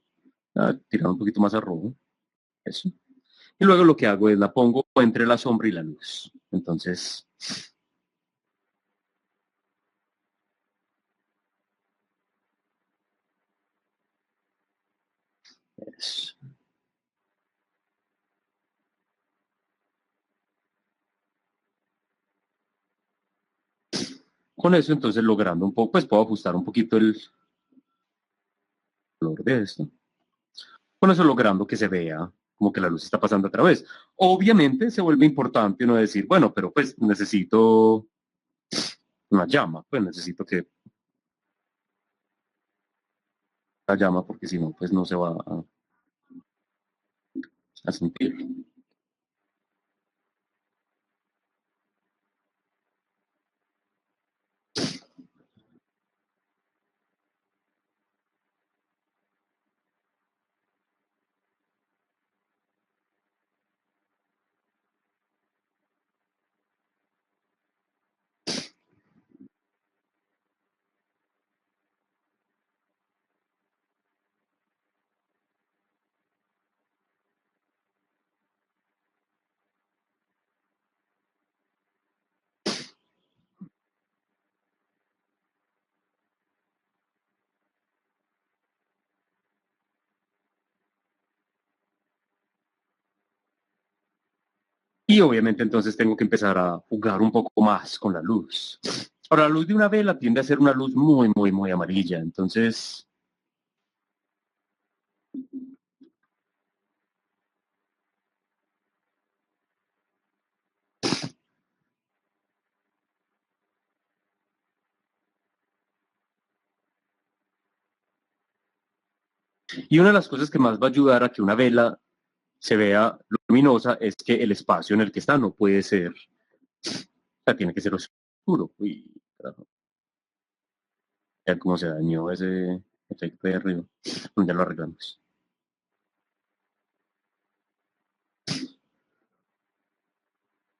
tirar un poquito más a rojo, eso. Y luego lo que hago es la pongo entre la sombra y la luz. Entonces, eso. Con eso entonces logrando un poco, pues puedo ajustar un poquito el color de esto. Con eso logrando que se vea como que la luz está pasando a través. Obviamente se vuelve importante uno decir, bueno, pero pues necesito una llama, pues necesito que la llama porque si no, pues no se va a sentir. Y obviamente entonces tengo que empezar a jugar un poco más con la luz. Ahora, la luz de una vela tiende a ser una luz muy, muy, muy amarilla. Entonces, y una de las cosas que más va a ayudar a que una vela se vea luminosa es que el espacio en el que está no puede ser, o sea, tiene que ser oscuro. Uy, carajo, ya cómo se dañó ese efecto de arriba. Bueno, ya lo arreglamos.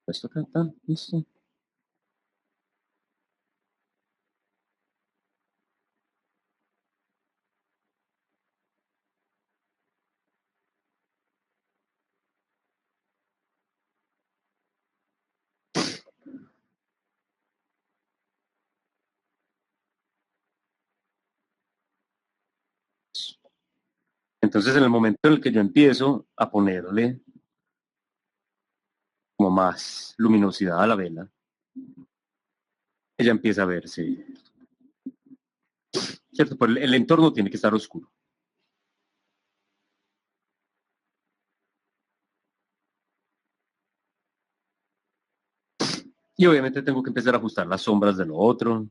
Esto acá está, listo. Entonces, en el momento en el que yo empiezo a ponerle como más luminosidad a la vela, ella empieza a verse, ¿cierto? Pero el entorno tiene que estar oscuro. Y obviamente tengo que empezar a ajustar las sombras de lo otro.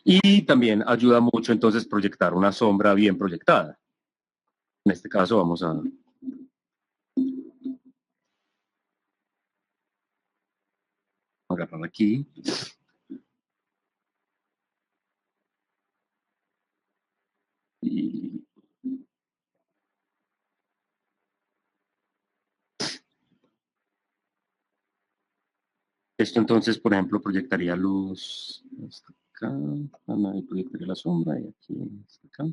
Y también ayuda mucho entonces proyectar una sombra bien proyectada. En este caso vamos a agarrar aquí. Y esto entonces, por ejemplo, proyectaría luz hasta acá, y proyectaría la sombra y aquí hasta acá.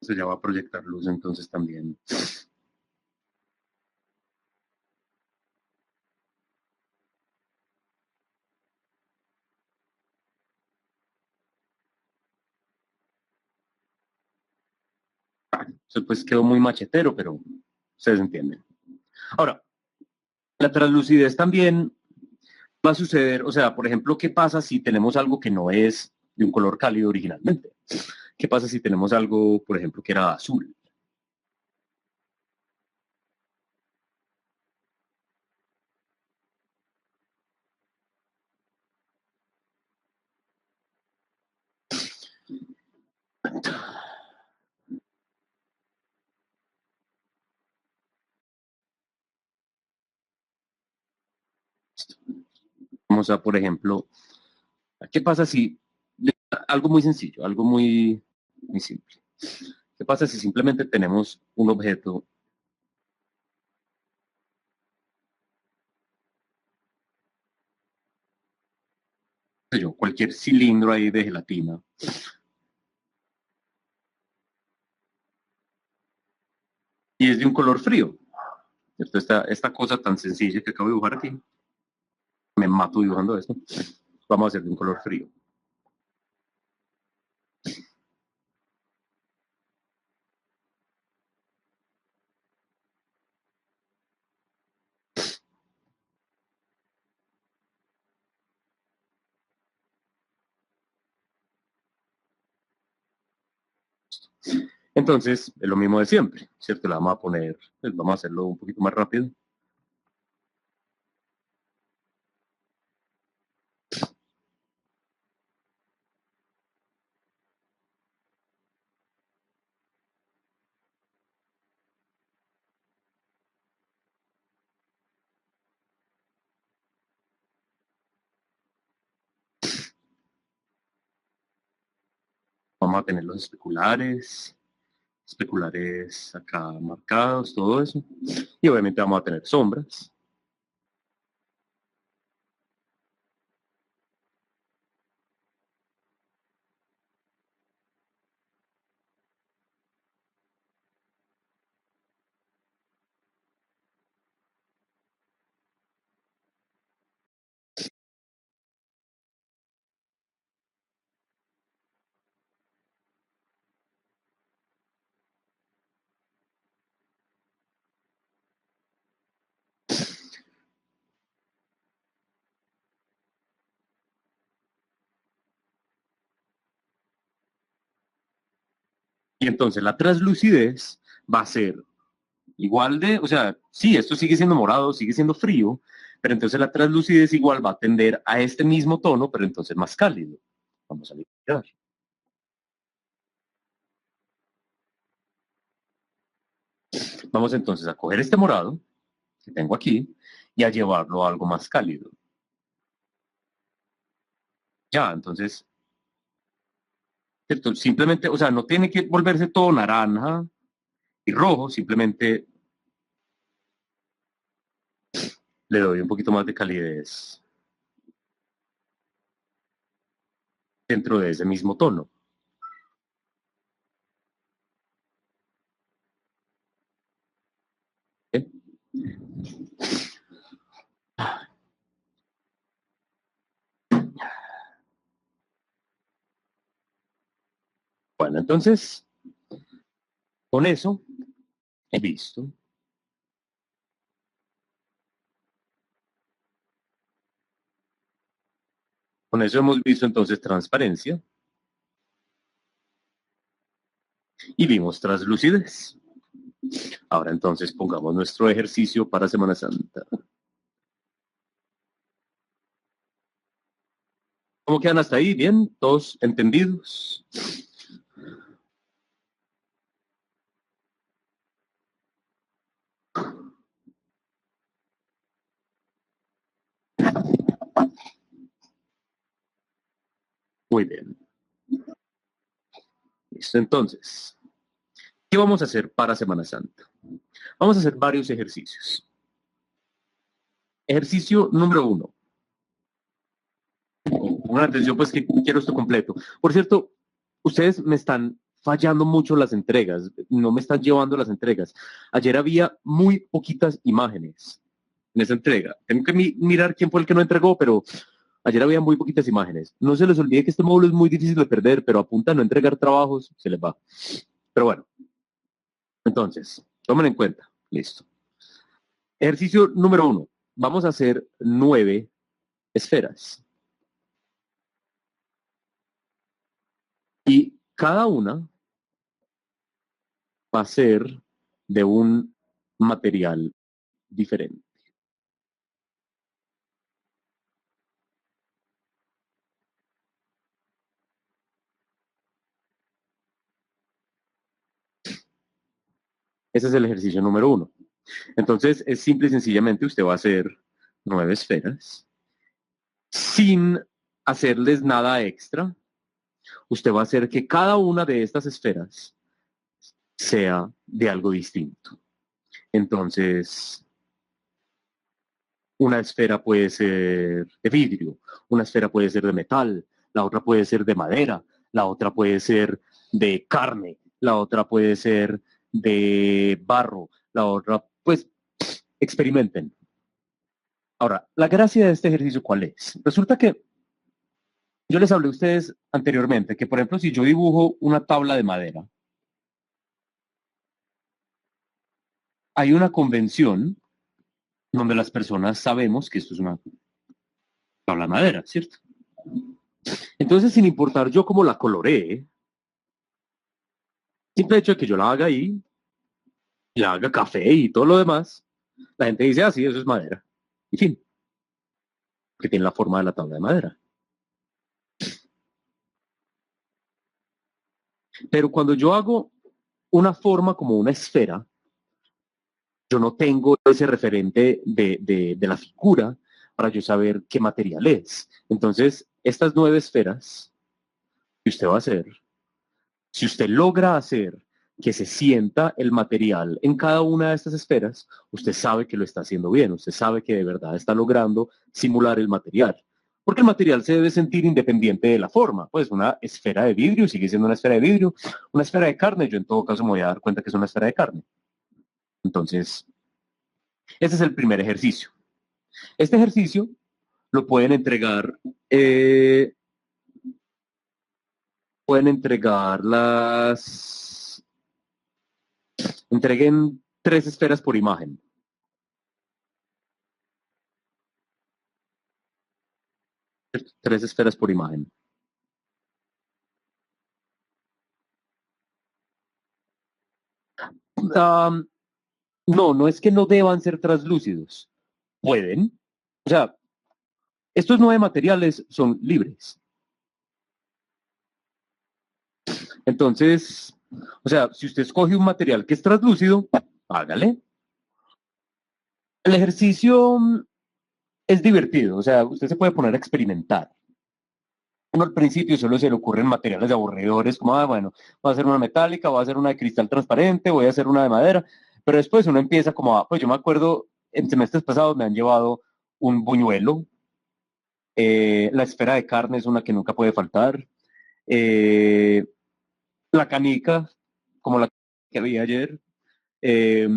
Se ya va a proyectar luz entonces también. Eso pues quedó muy machetero, pero ustedes entienden. Ahora, la translucidez también va a suceder, o sea, por ejemplo, ¿qué pasa si tenemos algo que no es de un color cálido originalmente? ¿Qué pasa si tenemos algo, por ejemplo, que era azul? Vamos a, por ejemplo, ¿qué pasa si, algo muy sencillo, algo muy simple? ¿Qué pasa si simplemente tenemos un objeto, no sé yo, cualquier cilindro ahí de gelatina, y es de un color frío? ¿Cierto? Esta cosa tan sencilla que acabo de dibujar aquí, me mato dibujando esto, vamos a hacer de un color frío. Entonces, es lo mismo de siempre, ¿cierto? La vamos a poner, pues vamos a hacerlo un poquito más rápido. Vamos a tener los especulares acá marcados, todo eso. Y obviamente vamos a tener sombras. Y entonces la translucidez va a ser igual de, o sea, sí, esto sigue siendo morado, sigue siendo frío, pero entonces la translucidez igual va a tender a este mismo tono, pero entonces más cálido. Vamos a limpiar. Vamos entonces a coger este morado que tengo aquí y a llevarlo a algo más cálido. Ya, entonces, ¿cierto? Simplemente, o sea, no tiene que volverse todo naranja y rojo, simplemente le doy un poquito más de calidez dentro de ese mismo tono. ¿Eh? Bueno, entonces, con eso he visto. Con eso hemos visto entonces transparencia y vimos translucidez. Ahora entonces pongamos nuestro ejercicio para Semana Santa. ¿Cómo quedan hasta ahí? ¿Bien? ¿Todos entendidos? Muy bien. Listo, entonces, ¿qué vamos a hacer para Semana Santa? Vamos a hacer varios ejercicios. Ejercicio número 1. Una atención, pues que quiero esto completo. Por cierto, ustedes me están fallando mucho las entregas, no me están llevando las entregas. Ayer había muy poquitas imágenes en esa entrega. Tengo que mirar quién fue el que no entregó, pero ayer había muy poquitas imágenes. No se les olvide que este módulo es muy difícil de perder, pero apunta a no entregar trabajos, se les va. Pero bueno, entonces, tomen en cuenta. Listo. Ejercicio número 1. Vamos a hacer 9 esferas. Y cada una va a ser de un material diferente. Ese es el ejercicio número 1. Entonces, es simple y sencillamente usted va a hacer 9 esferas sin hacerles nada extra. Usted va a hacer que cada una de estas esferas sea de algo distinto. Entonces, una esfera puede ser de vidrio, una esfera puede ser de metal, la otra puede ser de madera, la otra puede ser de carne, la otra puede ser de barro, la otra, pues, experimenten. Ahora, la gracia de este ejercicio, ¿cuál es? Resulta que yo les hablé a ustedes anteriormente que, por ejemplo, si yo dibujo una tabla de madera, hay una convención donde las personas sabemos que esto es una tabla de madera, ¿cierto? Entonces, sin importar yo cómo la coloree, simple hecho de que yo la haga ahí, la haga café y todo lo demás, la gente dice, ah, sí, eso es madera. En fin, que tiene la forma de la tabla de madera. Pero cuando yo hago una forma como una esfera, yo no tengo ese referente de la figura para yo saber qué material es. Entonces, estas 9 esferas que usted va a hacer, si usted logra hacer que se sienta el material en cada una de estas esferas, usted sabe que lo está haciendo bien, usted sabe que de verdad está logrando simular el material. Porque el material se debe sentir independiente de la forma. Pues una esfera de vidrio sigue siendo una esfera de vidrio, una esfera de carne, yo en todo caso me voy a dar cuenta que es una esfera de carne. Entonces, ese es el primer ejercicio. Este ejercicio lo pueden entregar entreguen 3 esferas por imagen. 3 esferas por imagen. Um, no, no es que no deban ser translúcidos. Pueden. O sea, estos 9 materiales son libres. Entonces, o sea, si usted escoge un material que es translúcido, hágale. El ejercicio es divertido, o sea, usted se puede poner a experimentar. Uno al principio solo se le ocurren materiales aburridores, como, ah, bueno, voy a hacer una metálica, voy a hacer una de cristal transparente, voy a hacer una de madera, pero después uno empieza como, pues yo me acuerdo, en semestres pasados me han llevado un buñuelo, la esfera de carne es una que nunca puede faltar, eh, la canica, como la que había ayer, eh,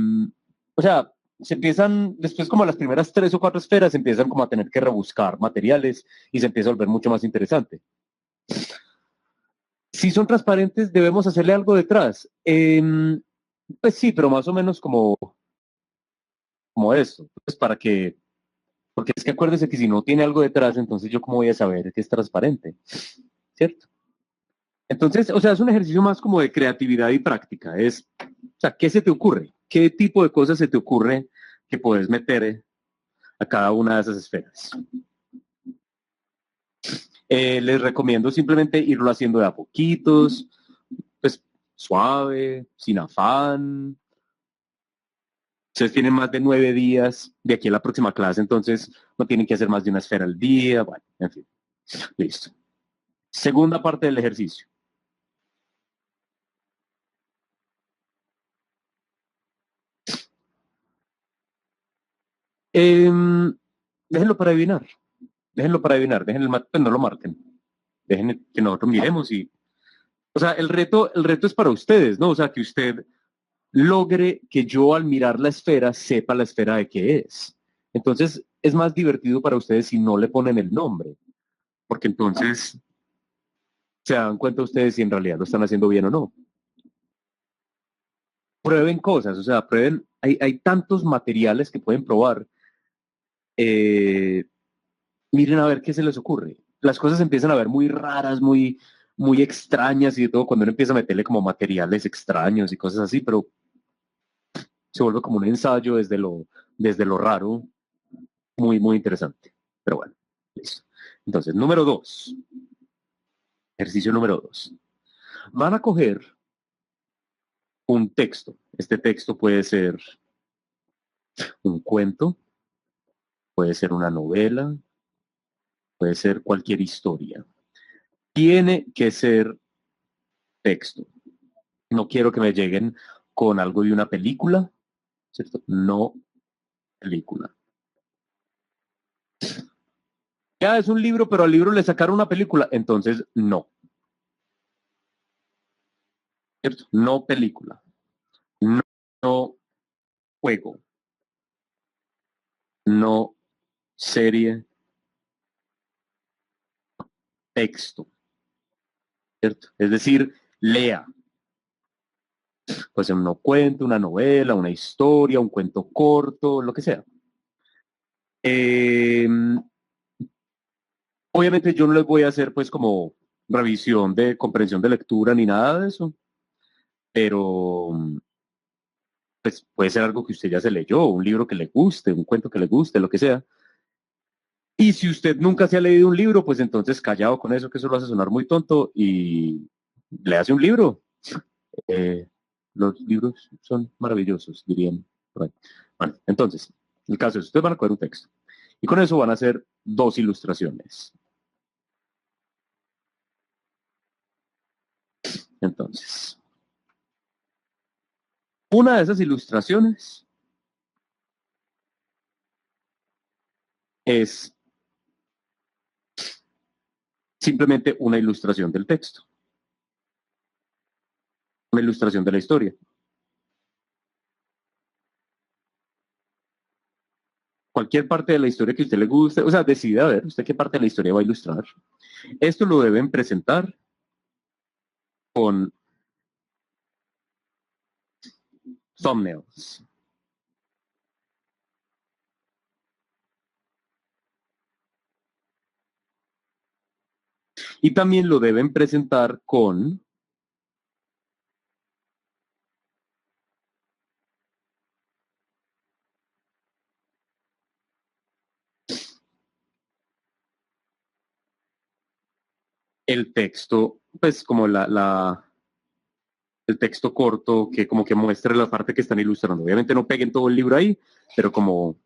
o sea, se empiezan, después como las primeras 3 o 4 esferas, se empiezan como a tener que rebuscar materiales y se empieza a volver mucho más interesante. Si son transparentes, debemos hacerle algo detrás. Pues sí, pero más o menos como esto. Pues para que, porque es que acuérdese que si no tiene algo detrás, entonces yo cómo voy a saber que es transparente, ¿cierto? Entonces, o sea, es un ejercicio más como de creatividad y práctica. O sea, ¿qué se te ocurre? ¿Qué tipo de cosas se te ocurre que puedes meter a cada una de esas esferas? Les recomiendo simplemente irlo haciendo de a poquitos, pues suave, sin afán. Ustedes tienen más de 9 días de aquí a la próxima clase, entonces no tienen que hacer más de una esfera al día. Bueno, en fin, listo. Segunda parte del ejercicio. Eh, déjenlo para adivinar, déjenlo para adivinar, pues no lo marquen, dejen que nosotros miremos y, o sea, el reto es para ustedes, ¿no? O sea, que usted logre que yo al mirar la esfera sepa la esfera de qué es. Entonces, es más divertido para ustedes si no le ponen el nombre, porque entonces se dan cuenta ustedes si en realidad lo están haciendo bien o no. Prueben cosas, o sea, prueben, hay tantos materiales que pueden probar. Eh, miren a ver qué se les ocurre. Las cosas empiezan a ver muy raras, muy extrañas y de todo cuando uno empieza a meterle como materiales extraños y cosas así, pero se vuelve como un ensayo desde lo raro, muy interesante. Pero bueno, listo. Entonces, número 2, ejercicio número 2. Van a coger un texto. Este texto puede ser un cuento, puede ser una novela, puede ser cualquier historia. Tiene que ser texto. No quiero que me lleguen con algo de una película, ¿cierto? No película. Ya es un libro, pero al libro le sacaron una película, entonces no, ¿cierto? No película, no, no juego, no serie, texto, ¿cierto? Es decir, lea, pues un cuento, una novela, una historia, un cuento corto, lo que sea. Eh, obviamente yo no les voy a hacer pues como revisión de comprensión de lectura ni nada de eso, pero pues puede ser algo que usted ya se leyó, un libro que le guste, un cuento que le guste, lo que sea. Y si usted nunca se ha leído un libro, pues entonces callado con eso, que eso lo hace sonar muy tonto y le hace un libro. Eh, los libros son maravillosos, dirían. Bueno, entonces, el caso es, ustedes van a coger un texto y con eso van a hacer dos ilustraciones. Entonces, una de esas ilustraciones es simplemente una ilustración del texto, una ilustración de la historia. Cualquier parte de la historia que a usted le guste, o sea, decida a ver usted qué parte de la historia va a ilustrar. Esto lo deben presentar con thumbnails. Y también lo deben presentar con el texto, pues como el texto corto que como que muestre la parte que están ilustrando. Obviamente no peguen todo el libro ahí, pero como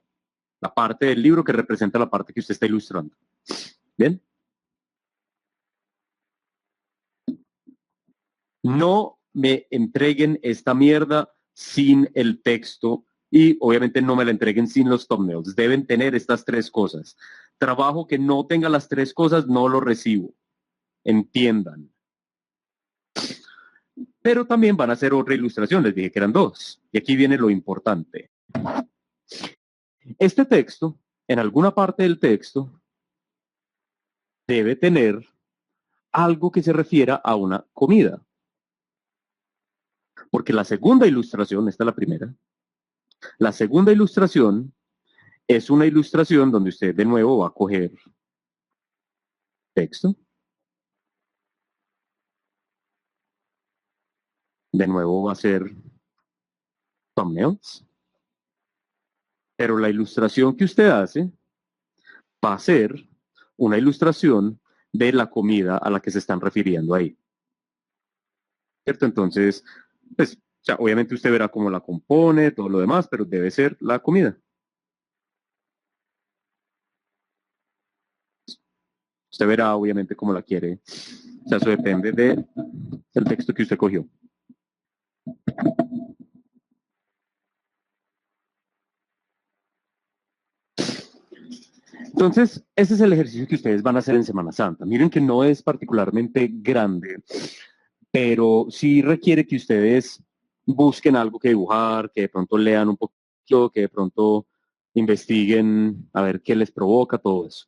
la parte del libro que representa la parte que usted está ilustrando. ¿Bien? No me entreguen esta mierda sin el texto y obviamente no me la entreguen sin los thumbnails. Deben tener estas tres cosas. Trabajo que no tenga las tres cosas, no lo recibo. Entiendan. Pero también van a hacer otra ilustración, les dije que eran dos. Y aquí viene lo importante. Este texto, en alguna parte del texto, debe tener algo que se refiera a una comida. Porque la segunda ilustración, esta es la primera, la segunda ilustración es una ilustración donde usted de nuevo va a coger texto, de nuevo va a ser thumbnails, pero la ilustración que usted hace va a ser una ilustración de la comida a la que se están refiriendo ahí. ¿Cierto? Entonces, pues, o sea, obviamente usted verá cómo la compone, todo lo demás, pero debe ser la comida. Usted verá, obviamente, cómo la quiere. O sea, eso depende del texto que usted cogió. Entonces, ese es el ejercicio que ustedes van a hacer en Semana Santa. Miren que no es particularmente grande, pero sí requiere que ustedes busquen algo que dibujar, que de pronto lean un poquito, que de pronto investiguen a ver qué les provoca todo eso.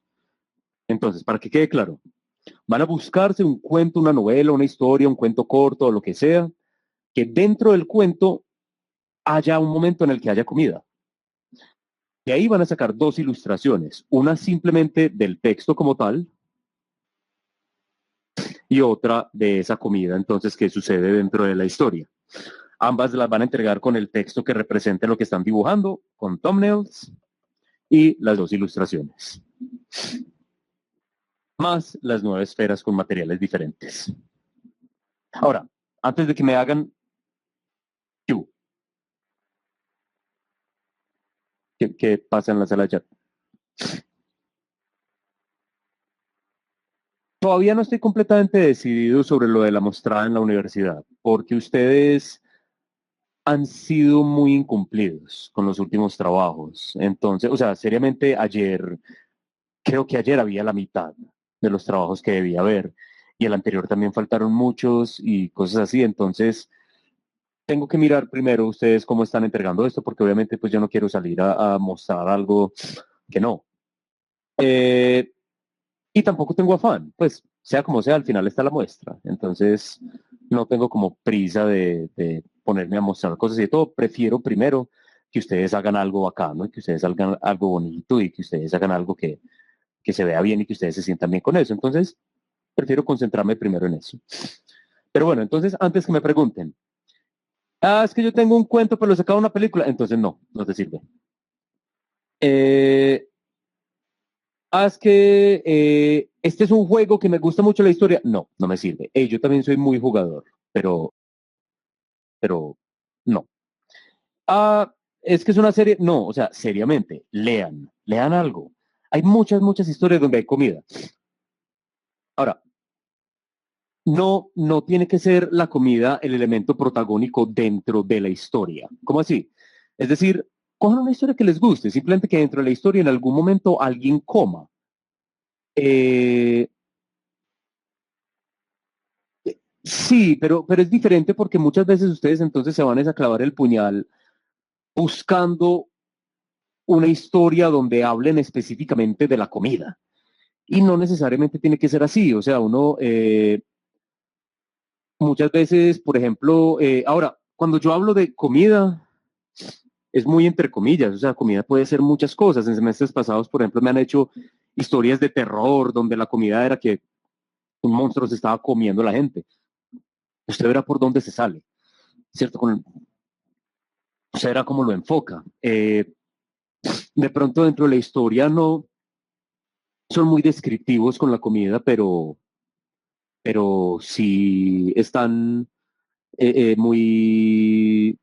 Entonces, para que quede claro, van a buscarse un cuento, una novela, una historia, un cuento corto o lo que sea, que dentro del cuento haya un momento en el que haya comida. De ahí van a sacar dos ilustraciones, una simplemente del texto como tal y otra de esa comida, entonces, que sucede dentro de la historia. Ambas las van a entregar con el texto que represente lo que están dibujando, con thumbnails y las dos ilustraciones, más las 9 esferas con materiales diferentes. Ahora, antes de que me hagan ¿qué pasa en la sala de chat? Todavía no estoy completamente decidido sobre lo de la mostrada en la universidad, porque ustedes han sido muy incumplidos con los últimos trabajos. Entonces, o sea, seriamente ayer, creo que ayer había la mitad de los trabajos que debía haber y el anterior también faltaron muchos y cosas así. Entonces, tengo que mirar primero ustedes cómo están entregando esto, porque obviamente pues yo no quiero salir a mostrar algo que no. Eh, y tampoco tengo afán, pues sea como sea, al final está la muestra. Entonces, no tengo como prisa de ponerme a mostrar cosas y todo. Prefiero primero que ustedes hagan algo bacano, que ustedes hagan algo bonito y que ustedes hagan algo que se vea bien y que ustedes se sientan bien con eso. Entonces, prefiero concentrarme primero en eso. Pero bueno, entonces, antes que me pregunten, es que yo tengo un cuento, pero lo he sacado una película, entonces no, no te sirve. Eh, es que este es un juego que me gusta mucho la historia. No, no me sirve. Yo también soy muy jugador, pero no. Es que es una serie. No, o sea, seriamente, lean algo. Hay muchas historias donde hay comida. Ahora, no tiene que ser la comida el elemento protagónico dentro de la historia. ¿Cómo así? Es decir, cojan una historia que les guste, simplemente que dentro de la historia en algún momento alguien coma. Eh, Sí, pero es diferente porque muchas veces ustedes entonces se van a clavar el puñal buscando una historia donde hablen específicamente de la comida. Y no necesariamente tiene que ser así. O sea, uno muchas veces, por ejemplo, ahora, cuando yo hablo de comida, es muy entre comillas. O sea, comida puede ser muchas cosas. En semestres pasados, por ejemplo, me han hecho historias de terror donde la comida era que un monstruo se estaba comiendo a la gente. Usted verá por dónde se sale, ¿cierto? O sea, era como lo enfoca. De pronto dentro de la historia no son muy descriptivos con la comida, pero sí están muy,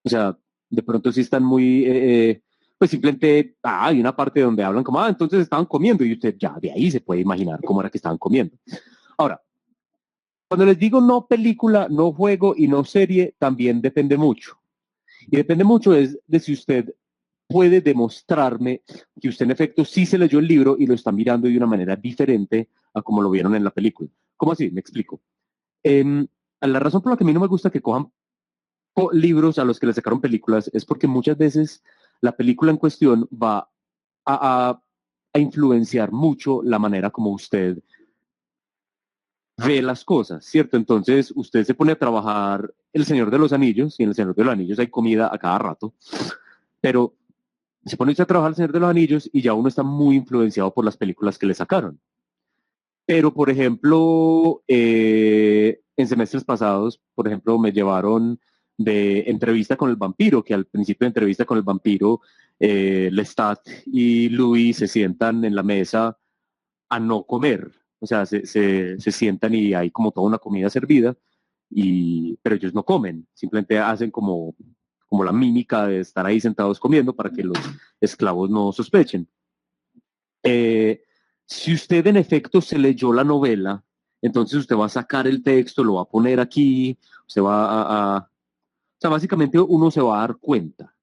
o sea, de pronto sí están muy, pues simplemente, hay una parte donde hablan como, entonces estaban comiendo y usted ya de ahí se puede imaginar cómo era que estaban comiendo. Ahora, cuando les digo no película, no juego y no serie, también depende mucho. Y depende mucho es de si usted puede demostrarme que usted en efecto sí se leyó el libro y lo está mirando de una manera diferente a como lo vieron en la película. ¿Cómo así? Me explico. Eh, la razón por la que a mí no me gusta que cojan libros a los que le sacaron películas es porque muchas veces la película en cuestión va a, a influenciar mucho la manera como usted ve las cosas, ¿cierto? Entonces usted se pone a trabajar El Señor de los Anillos, y en El Señor de los Anillos hay comida a cada rato, pero se pone usted a trabajar El Señor de los Anillos y ya uno está muy influenciado por las películas que le sacaron. Pero, por ejemplo, en semestres pasados, por ejemplo, me llevaron de entrevista con el vampiro, que al principio de entrevista con el vampiro, Lestat y Louis se sientan en la mesa a no comer. O sea, se sientan y hay como toda una comida servida, pero ellos no comen, simplemente hacen como la mímica de estar ahí sentados comiendo para que los esclavos no sospechen. Eh, si usted en efecto se leyó la novela, entonces usted va a sacar el texto, lo va a poner aquí, se va o sea, básicamente uno se va a dar cuenta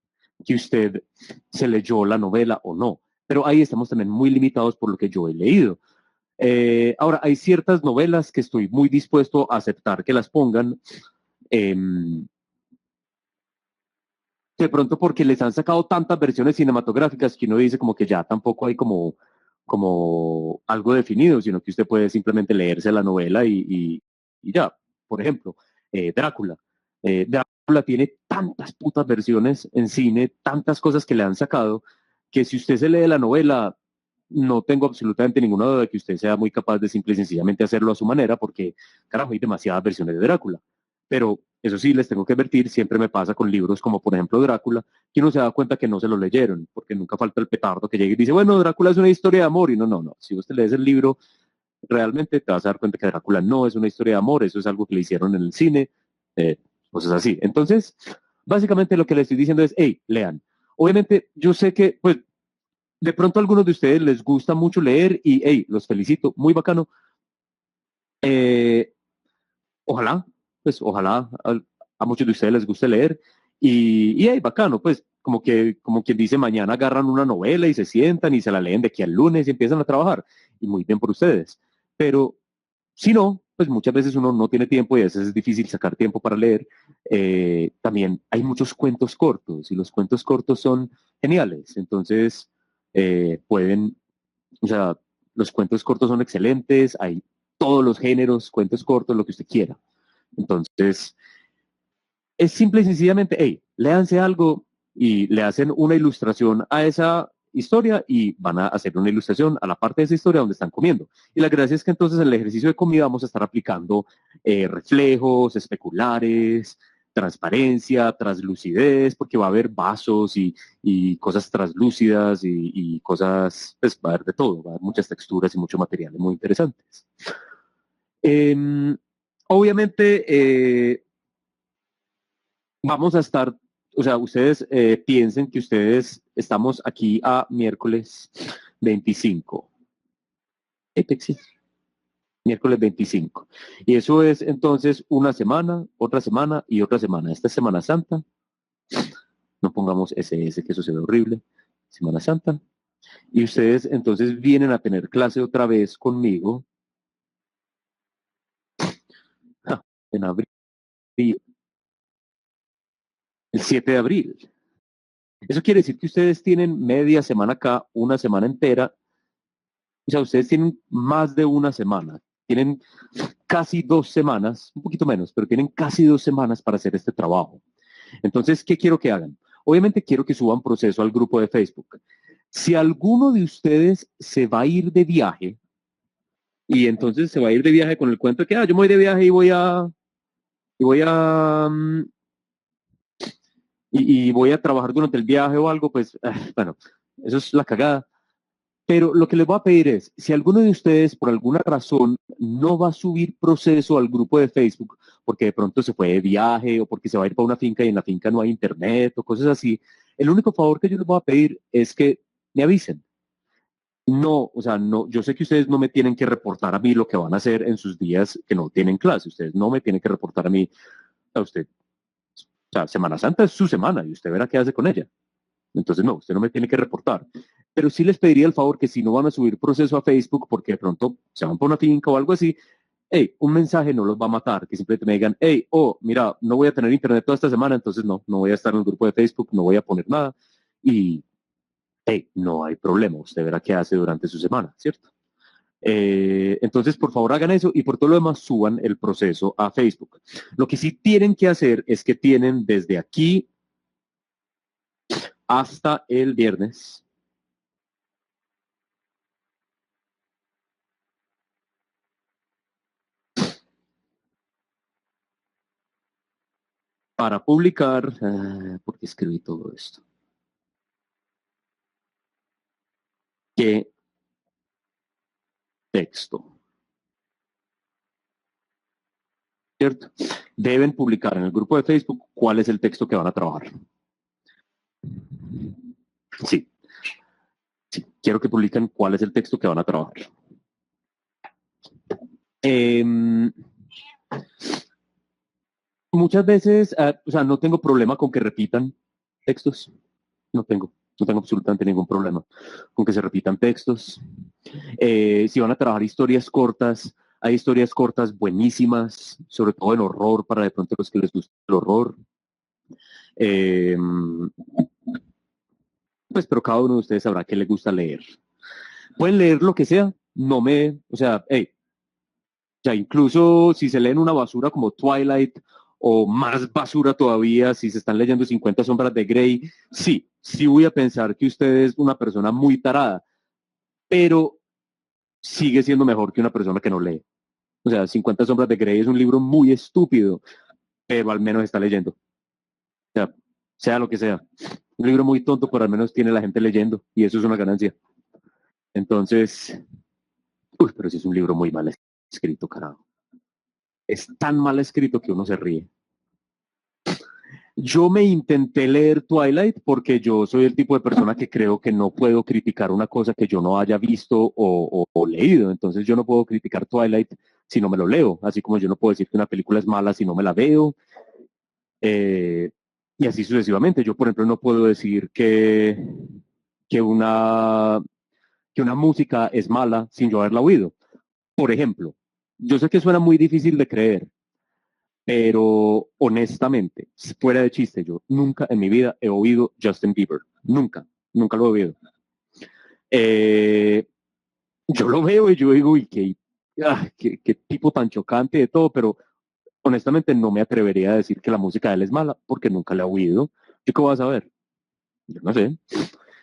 que usted se leyó la novela o no. Pero ahí estamos también muy limitados por lo que yo he leído. Ahora, hay ciertas novelas que estoy muy dispuesto a aceptar que las pongan, eh, de pronto porque les han sacado tantas versiones cinematográficas que uno dice como que ya tampoco hay como algo definido, sino que usted puede simplemente leerse la novela y ya. Por ejemplo, Drácula. Drácula tiene tantas putas versiones en cine, tantas cosas que le han sacado, que si usted se lee la novela, no tengo absolutamente ninguna duda de que usted sea muy capaz de simple y sencillamente hacerlo a su manera, porque, carajo, hay demasiadas versiones de Drácula. Pero eso sí, les tengo que advertir, siempre me pasa con libros como, por ejemplo, Drácula, que uno se da cuenta que no se lo leyeron, porque nunca falta el petardo que llegue y dice, bueno, Drácula es una historia de amor, y no, no, no. Si usted lees el libro, realmente te vas a dar cuenta que Drácula no es una historia de amor, eso es algo que le hicieron en el cine, cosas así. Entonces, básicamente lo que le estoy diciendo es, hey, lean. Obviamente, yo sé que, pues, de pronto a algunos de ustedes les gusta mucho leer y, hey, los felicito, muy bacano. Eh, ojalá, pues, ojalá a muchos de ustedes les guste leer y hey, bacano, pues, como quien dice, mañana agarran una novela y se sientan y se la leen de aquí al lunes y empiezan a trabajar. Y muy bien por ustedes. Pero si no, pues muchas veces uno no tiene tiempo y a veces es difícil sacar tiempo para leer. También hay muchos cuentos cortos y los cuentos cortos son geniales. Entonces, pueden, o sea, los cuentos cortos son excelentes, hay todos los géneros, cuentos cortos, lo que usted quiera. Entonces, es simple y sencillamente, hey, léanse algo y le hacen una ilustración a esa historia y van a hacer una ilustración a la parte de esa historia donde están comiendo. Y la gracia es que entonces en el ejercicio de comida vamos a estar aplicando reflejos, especulares, transparencia, translucidez, porque va a haber vasos y cosas translúcidas y cosas, pues va a haber de todo, va a haber muchas texturas y muchos materiales muy interesantes. Eh, obviamente, vamos a estar, o sea, ustedes piensen que ustedes estamos aquí a miércoles 25. Epexi, miércoles 25. Y eso es entonces una semana, otra semana y otra semana. Esta es Semana Santa. No pongamos SS, que eso se ve horrible. Semana Santa. Y ustedes entonces vienen a tener clase otra vez conmigo en abril, el 7 de abril. Eso quiere decir que ustedes tienen media semana acá, una semana entera. O sea, ustedes tienen más de una semana. Tienen casi 2 semanas, un poquito menos, pero tienen casi 2 semanas para hacer este trabajo. Entonces, ¿qué quiero que hagan? Obviamente quiero que suban proceso al grupo de Facebook. Si alguno de ustedes se va a ir de viaje, y entonces se va a ir de viaje con el cuento de que yo me voy de viaje y voy a trabajar durante el viaje o algo, pues, bueno, eso es la cagada. Pero lo que les voy a pedir es, si alguno de ustedes por alguna razón no va a subir proceso al grupo de Facebook, porque de pronto se fue de viaje o porque se va a ir para una finca y en la finca no hay internet o cosas así, el único favor que yo les voy a pedir es que me avisen. No, o sea, no, yo sé que ustedes no me tienen que reportar a mí lo que van a hacer en sus días que no tienen clase. Ustedes no me tienen que reportar a mí, a usted. O sea, Semana Santa es su semana y usted verá qué hace con ella. Entonces, no, usted no me tiene que reportar. Pero sí les pediría el favor que si no van a subir proceso a Facebook porque de pronto se van por una finca o algo así, hey, un mensaje no los va a matar, que simplemente me digan, hey, oh, mira, no voy a tener internet toda esta semana, entonces no voy a estar en el grupo de Facebook, no voy a poner nada. Y, hey, no hay problema, usted verá qué hace durante su semana, ¿cierto? Entonces, por favor, hagan eso y por todo lo demás suban el proceso a Facebook. Lo que sí tienen que hacer es que tienen desde aquí hasta el viernes para publicar, ¿por qué escribí todo esto? ¿Qué texto? ¿Cierto? Deben publicar en el grupo de Facebook cuál es el texto que van a trabajar. Sí, sí, quiero que publiquen cuál es el texto que van a trabajar. Eh, muchas veces, o sea, no tengo problema con que repitan textos. No tengo, no tengo absolutamente ningún problema con que se repitan textos. Si van a trabajar historias cortas, hay historias cortas buenísimas, sobre todo en horror, para de pronto los que les gusta el horror. Eh, pues, pero cada uno de ustedes sabrá qué les gusta leer. Pueden leer lo que sea, no me, o sea, hey, ya incluso si se leen una basura como Twilight o más basura todavía, si se están leyendo 50 sombras de Grey, sí, sí voy a pensar que usted es una persona muy tarada, pero sigue siendo mejor que una persona que no lee. O sea, 50 sombras de Grey es un libro muy estúpido, pero al menos está leyendo. O sea, sea lo que sea. Un libro muy tonto, pero al menos tiene la gente leyendo y eso es una ganancia. Entonces, uy, pero sí es un libro muy mal escrito, carajo. Es tan mal escrito que uno se ríe. Yo me intenté leer Twilight porque yo soy el tipo de persona que creo que no puedo criticar una cosa que yo no haya visto o leído. Entonces yo no puedo criticar Twilight si no me lo leo, así como yo no puedo decir que una película es mala si no me la veo. Eh, y así sucesivamente. Yo, por ejemplo, no puedo decir que, una, que una música es mala sin yo haberla oído. Por ejemplo, yo sé que suena muy difícil de creer, pero honestamente, fuera de chiste, yo nunca en mi vida he oído Justin Bieber. Nunca, nunca lo he oído. Eh, yo lo veo y yo digo, uy, qué tipo tan chocante de todo, pero honestamente no me atrevería a decir que la música de él es mala porque nunca la he oído. ¿Yo qué vas a ver? Yo no sé.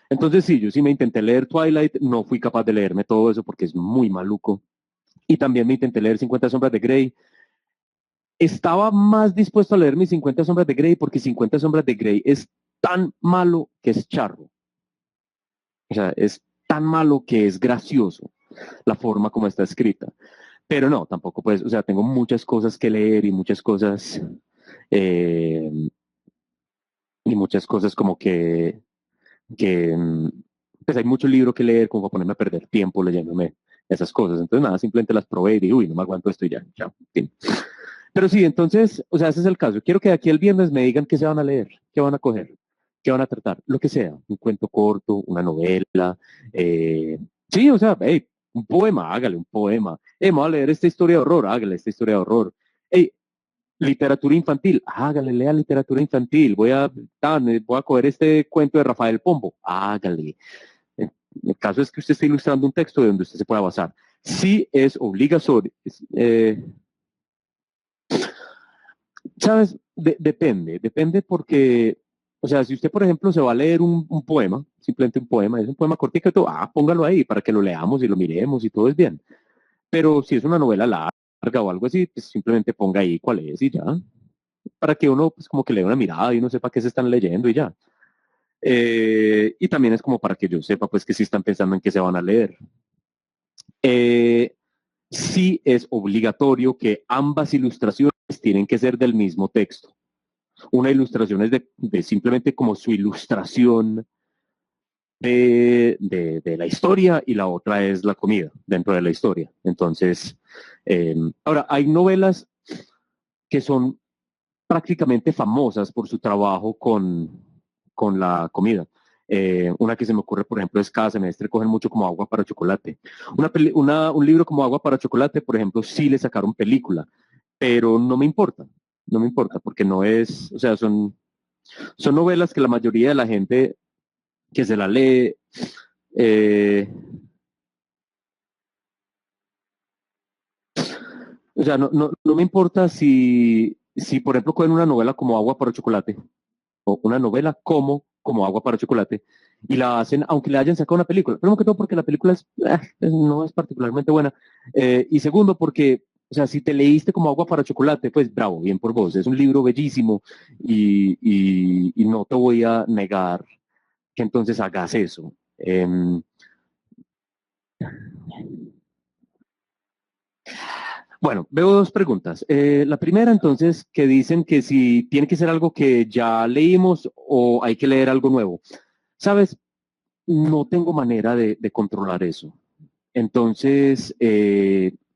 Entonces sí, yo sí me intenté leer Twilight, no fui capaz de leerme todo eso porque es muy maluco. Y también me intenté leer 50 sombras de Grey. Estaba más dispuesto a leer mis 50 sombras de Grey porque 50 sombras de Grey es tan malo que es charro. O sea, es tan malo que es gracioso la forma como está escrita. Pero no, tampoco pues, o sea, tengo muchas cosas que leer eh, y muchas cosas como que pues hay mucho libro que leer como para ponerme a perder tiempo leyéndome esas cosas. Entonces nada, simplemente las probé y digo, uy, no me aguanto esto y ya, chao. Fin. Pero sí, entonces, o sea, ese es el caso. Quiero que de aquí el viernes me digan qué se van a leer, qué van a coger, qué van a tratar, lo que sea, un cuento corto, una novela. eh, sí, o sea, hey, un poema, hágale un poema. Hey, me voy a leer esta historia de horror, hágale esta historia de horror. Hey, literatura infantil, hágale, lea literatura infantil. Voy a coger este cuento de Rafael Pombo, hágale. El caso es que usted está ilustrando un texto de donde usted se pueda basar. Sí es obligatorio, ¿sabes? Depende porque, o sea, si usted, por ejemplo, se va a leer un poema, simplemente un poema, es un poema cortico y todo, póngalo ahí para que lo leamos y lo miremos y todo es bien. Pero si es una novela larga o algo así, pues simplemente ponga ahí cuál es y ya, para que uno, pues como que le dé una mirada y uno sepa qué se están leyendo y ya. Y también es como para que yo sepa, pues, que si están pensando en qué se van a leer. Eh, sí es obligatorio que ambas ilustraciones tienen que ser del mismo texto. Una ilustración es de simplemente como su ilustración de la historia y la otra es la comida dentro de la historia. Entonces, ahora, hay novelas que son prácticamente famosas por su trabajo con la comida. Una que se me ocurre, por ejemplo, es Cada semestre cogen mucho como Agua para chocolate. Un libro como Agua para chocolate, por ejemplo, sí le sacaron película, pero no me importa, no me importa, porque no es, o sea, son novelas que la mayoría de la gente que se la lee, eh, O sea, no me importa si, por ejemplo, cogen una novela como Agua para Chocolate, o una novela como Agua para Chocolate, y la hacen, aunque le hayan sacado una película. Primero que todo, porque la película no es particularmente buena. Y segundo, porque, o sea, si te leíste como Agua para Chocolate, pues bravo, bien por vos. Es un libro bellísimo y no te voy a negar que entonces hagas eso. Bueno, veo dos preguntas. La primera, entonces, que dicen que si tiene que ser algo que ya leímos o hay que leer algo nuevo. Sabes, no tengo manera de controlar eso. Entonces,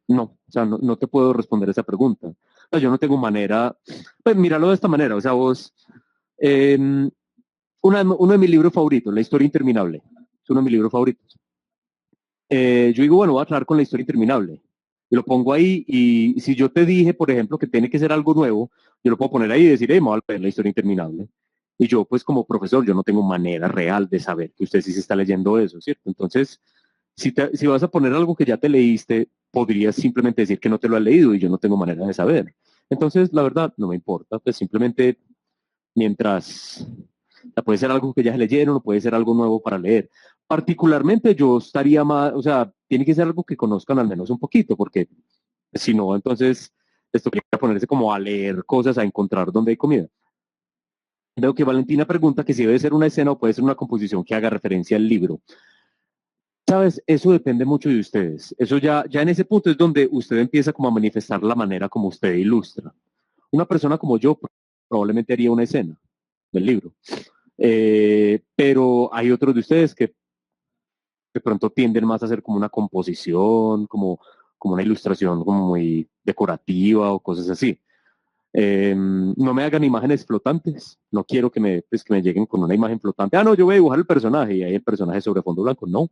no, o sea, no te puedo responder esa pregunta. O sea, yo no tengo manera, pues míralo de esta manera, o sea, vos, eh, uno de mis libros favoritos, La historia interminable, es uno de mis libros favoritos. Yo digo, bueno, voy a trabajar con La historia interminable. Y lo pongo ahí y si yo te dije, por ejemplo, que tiene que ser algo nuevo, yo lo puedo poner ahí y decir, me voy a leer La historia interminable. Y yo, pues como profesor, yo no tengo manera real de saber que usted sí se está leyendo eso, ¿cierto? Entonces, si vas a poner algo que ya te leíste, podrías simplemente decir que no te lo has leído y yo no tengo manera de saber. Entonces, la verdad, no me importa, pues simplemente mientras puede ser algo que ya se leyeron o puede ser algo nuevo para leer. Particularmente yo estaría más, o sea, tiene que ser algo que conozcan al menos un poquito, porque si no, entonces esto quiere ponerse como a leer cosas, a encontrar dónde hay comida. Veo que Valentina pregunta que si debe ser una escena o puede ser una composición que haga referencia al libro. Sabes, eso depende mucho de ustedes. Eso ya en ese punto es donde usted empieza como a manifestar la manera como usted ilustra. Una persona como yo probablemente haría una escena del libro. Pero hay otros de ustedes que de pronto tienden más a hacer como una composición, como una ilustración como muy decorativa o cosas así. No me hagan imágenes flotantes. No quiero que me lleguen con una imagen flotante. Ah, no, yo voy a dibujar el personaje y ahí el personaje sobre fondo blanco. No,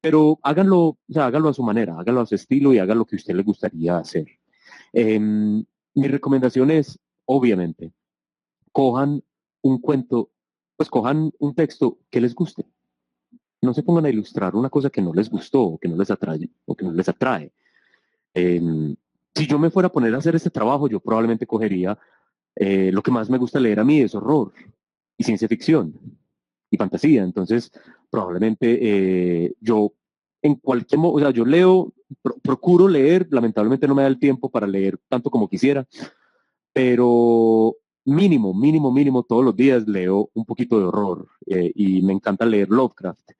pero háganlo, o sea, háganlo a su manera, háganlo a su estilo y hagan lo que a usted le gustaría hacer. Mi recomendación es, obviamente, cojan un cuento, pues cojan un texto que les guste. No se pongan a ilustrar una cosa que no les gustó o que no les atrae o que no les atrae. Eh, si yo me fuera a poner a hacer este trabajo, yo probablemente cogería lo que más me gusta leer a mí es horror y ciencia ficción y fantasía. Entonces, probablemente yo en o sea, yo leo, procuro leer, lamentablemente no me da el tiempo para leer tanto como quisiera, pero mínimo, mínimo, mínimo todos los días leo un poquito de horror y me encanta leer Lovecraft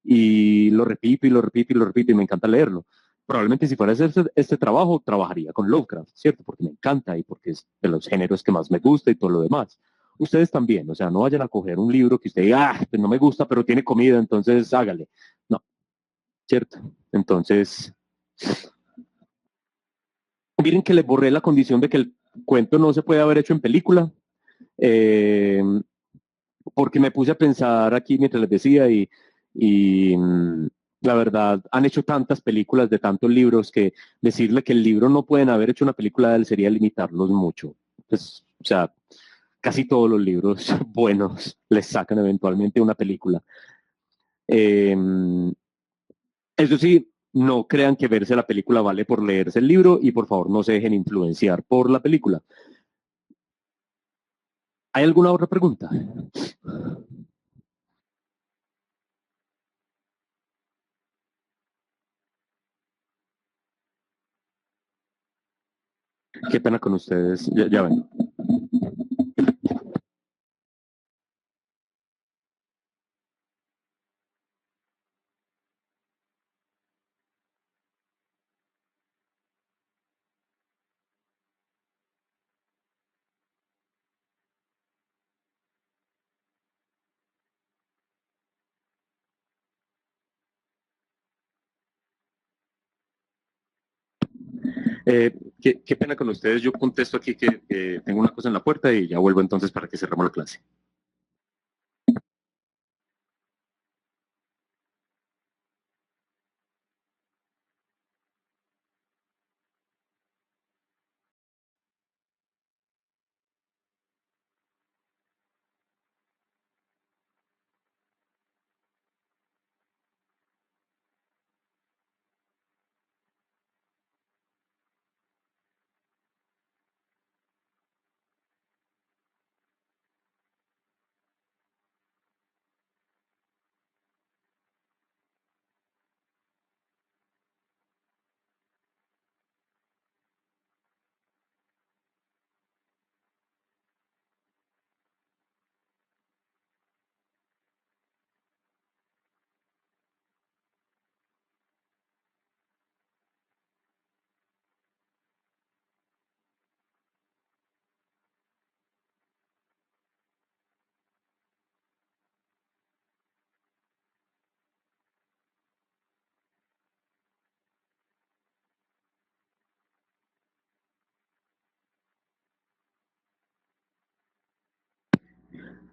y lo repito y lo repito y lo repito y me encanta leerlo. Probablemente si fuera a hacer este trabajo, trabajaría con Lovecraft, ¿cierto? Porque me encanta y porque es de los géneros que más me gusta y todo lo demás. Ustedes también, o sea, no vayan a coger un libro que usted diga, pues no me gusta, pero tiene comida, entonces hágale. No, ¿cierto? Entonces, miren que les borré la condición de que el cuento no se puede haber hecho en película, eh, porque me puse a pensar aquí mientras les decía y la verdad han hecho tantas películas de tantos libros que decirle que el libro no pueden haber hecho una película de él sería limitarlos mucho. Pues, o sea, casi todos los libros buenos les sacan eventualmente una película. Eh, Eso sí, no crean que verse la película vale por leerse el libro y por favor no se dejen influenciar por la película. ¿Hay alguna otra pregunta? Qué pena con ustedes. Ya ven. Qué pena con ustedes. Yo contesto aquí que tengo una cosa en la puerta y ya vuelvo entonces para que cerremos la clase.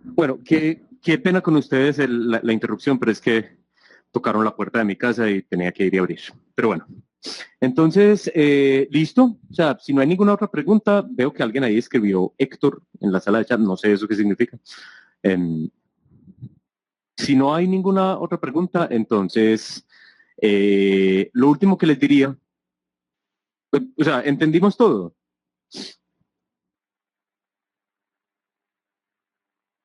Bueno, qué pena con ustedes la interrupción, pero es que tocaron la puerta de mi casa y tenía que ir y abrir. Pero bueno, entonces, listo. O sea, si no hay ninguna otra pregunta, veo que alguien ahí escribió Héctor en la sala de chat, no sé eso qué significa. Em, si no hay ninguna otra pregunta, entonces, lo último que les diría, pues, o sea, entendimos todo.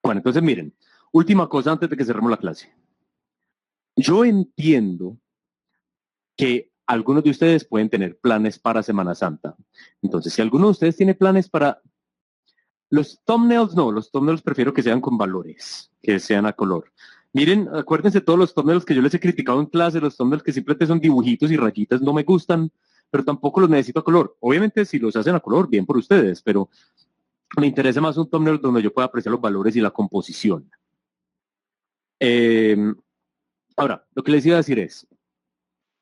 Bueno, entonces miren, última cosa antes de que cerremos la clase. Yo entiendo que algunos de ustedes pueden tener planes para Semana Santa. Entonces, si alguno de ustedes tiene planes para los thumbnails, no, los thumbnails prefiero que sean con valores, que sean a color. Miren, acuérdense todos los thumbnails que yo les he criticado en clase, los thumbnails que simplemente son dibujitos y rayitas, no me gustan, pero tampoco los necesito a color. Obviamente, si los hacen a color, bien por ustedes, pero me interesa más un thumbnail donde yo pueda apreciar los valores y la composición. Eh, Ahora, lo que les iba a decir es,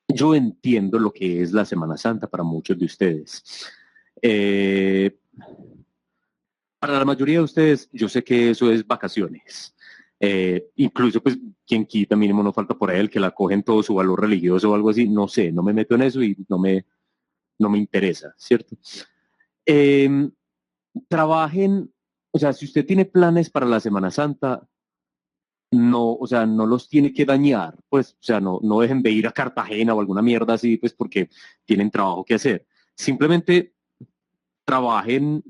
yo entiendo lo que es la Semana Santa para muchos de ustedes. Eh, para la mayoría de ustedes, yo sé que eso es vacaciones. Incluso, pues, quien quita mínimo no falta por ahí el que la cogen todo su valor religioso o algo así. No sé, no me meto en eso y no me interesa, ¿cierto? Eh, Trabajen, o sea, si usted tiene planes para la Semana Santa, no, o sea, no los tiene que dañar, pues, o sea, no dejen de ir a Cartagena o alguna mierda así, pues, porque tienen trabajo que hacer. Simplemente trabajen,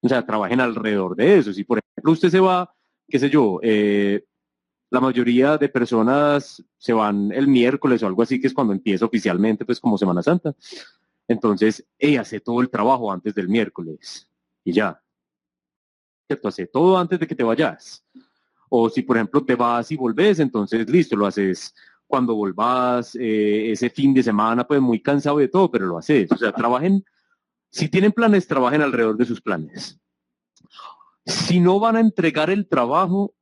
o sea, trabajen alrededor de eso. Si, por ejemplo, usted se va, qué sé yo, la mayoría de personas se van el miércoles o algo así, que es cuando empieza oficialmente, pues, como Semana Santa. Entonces, ella hace todo el trabajo antes del miércoles y ya, ¿cierto? Hace todo antes de que te vayas. O si, por ejemplo, te vas y volvés, entonces listo, lo haces cuando volvás, ese fin de semana, pues muy cansado de todo, pero lo haces. O sea, trabajen, si tienen planes, trabajen alrededor de sus planes. Si no van a entregar el trabajo,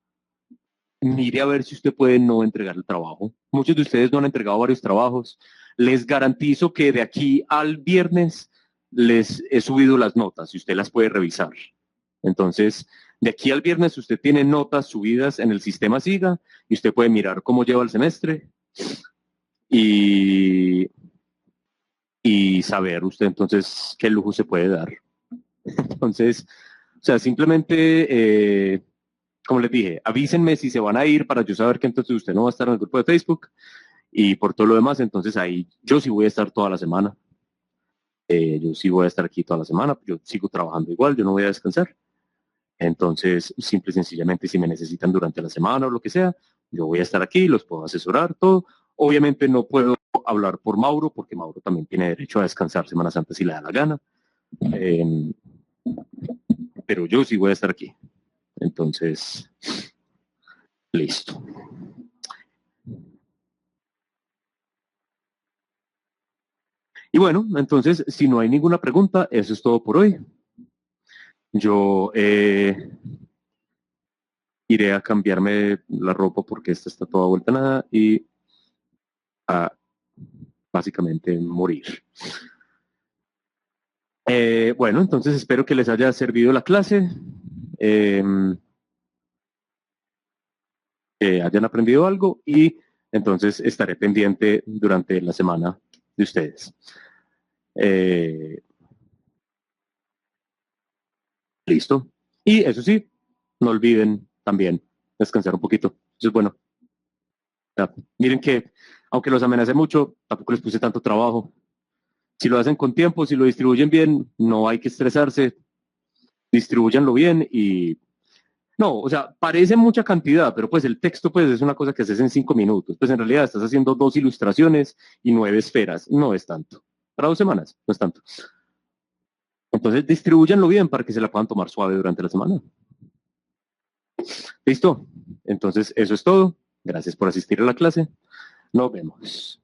mire a ver si usted puede no entregar el trabajo. Muchos de ustedes no han entregado varios trabajos. Les garantizo que de aquí al viernes les he subido las notas y usted las puede revisar. Entonces, de aquí al viernes usted tiene notas subidas en el sistema SIGA y usted puede mirar cómo lleva el semestre y, y saber usted entonces qué lujo se puede dar. Entonces, o sea, simplemente, como les dije, avísenme si se van a ir para yo saber que entonces usted no va a estar en el grupo de Facebook y por todo lo demás, entonces ahí yo sí voy a estar toda la semana. Yo sí voy a estar aquí toda la semana, yo sigo trabajando igual, yo no voy a descansar. Entonces, simple y sencillamente, si me necesitan durante la semana o lo que sea, yo voy a estar aquí, los puedo asesorar, todo. Obviamente no puedo hablar por Mauro, porque Mauro también tiene derecho a descansar Semana Santa si le da la gana. Eh, pero yo sí voy a estar aquí. Entonces, listo. Y bueno, entonces, si no hay ninguna pregunta, eso es todo por hoy. Yo iré a cambiarme la ropa porque esta está toda vuelta a nada y a básicamente morir. Bueno, entonces espero que les haya servido la clase, eh, que hayan aprendido algo y entonces estaré pendiente durante la semana de ustedes. Eh, Listo. Y eso sí, no olviden también descansar un poquito. Eso es bueno. Ya, miren que, aunque los amenacé mucho, tampoco les puse tanto trabajo. Si lo hacen con tiempo, si lo distribuyen bien, no hay que estresarse, distribuyanlo bien y no, o sea, parece mucha cantidad, pero pues el texto pues es una cosa que haces en 5 minutos. Pues en realidad estás haciendo 2 ilustraciones y 9 esferas. No es tanto. Para 2 semanas, no es tanto. Entonces distribuyanlo bien para que se la puedan tomar suave durante la semana. ¿Listo? Entonces eso es todo. Gracias por asistir a la clase. Nos vemos.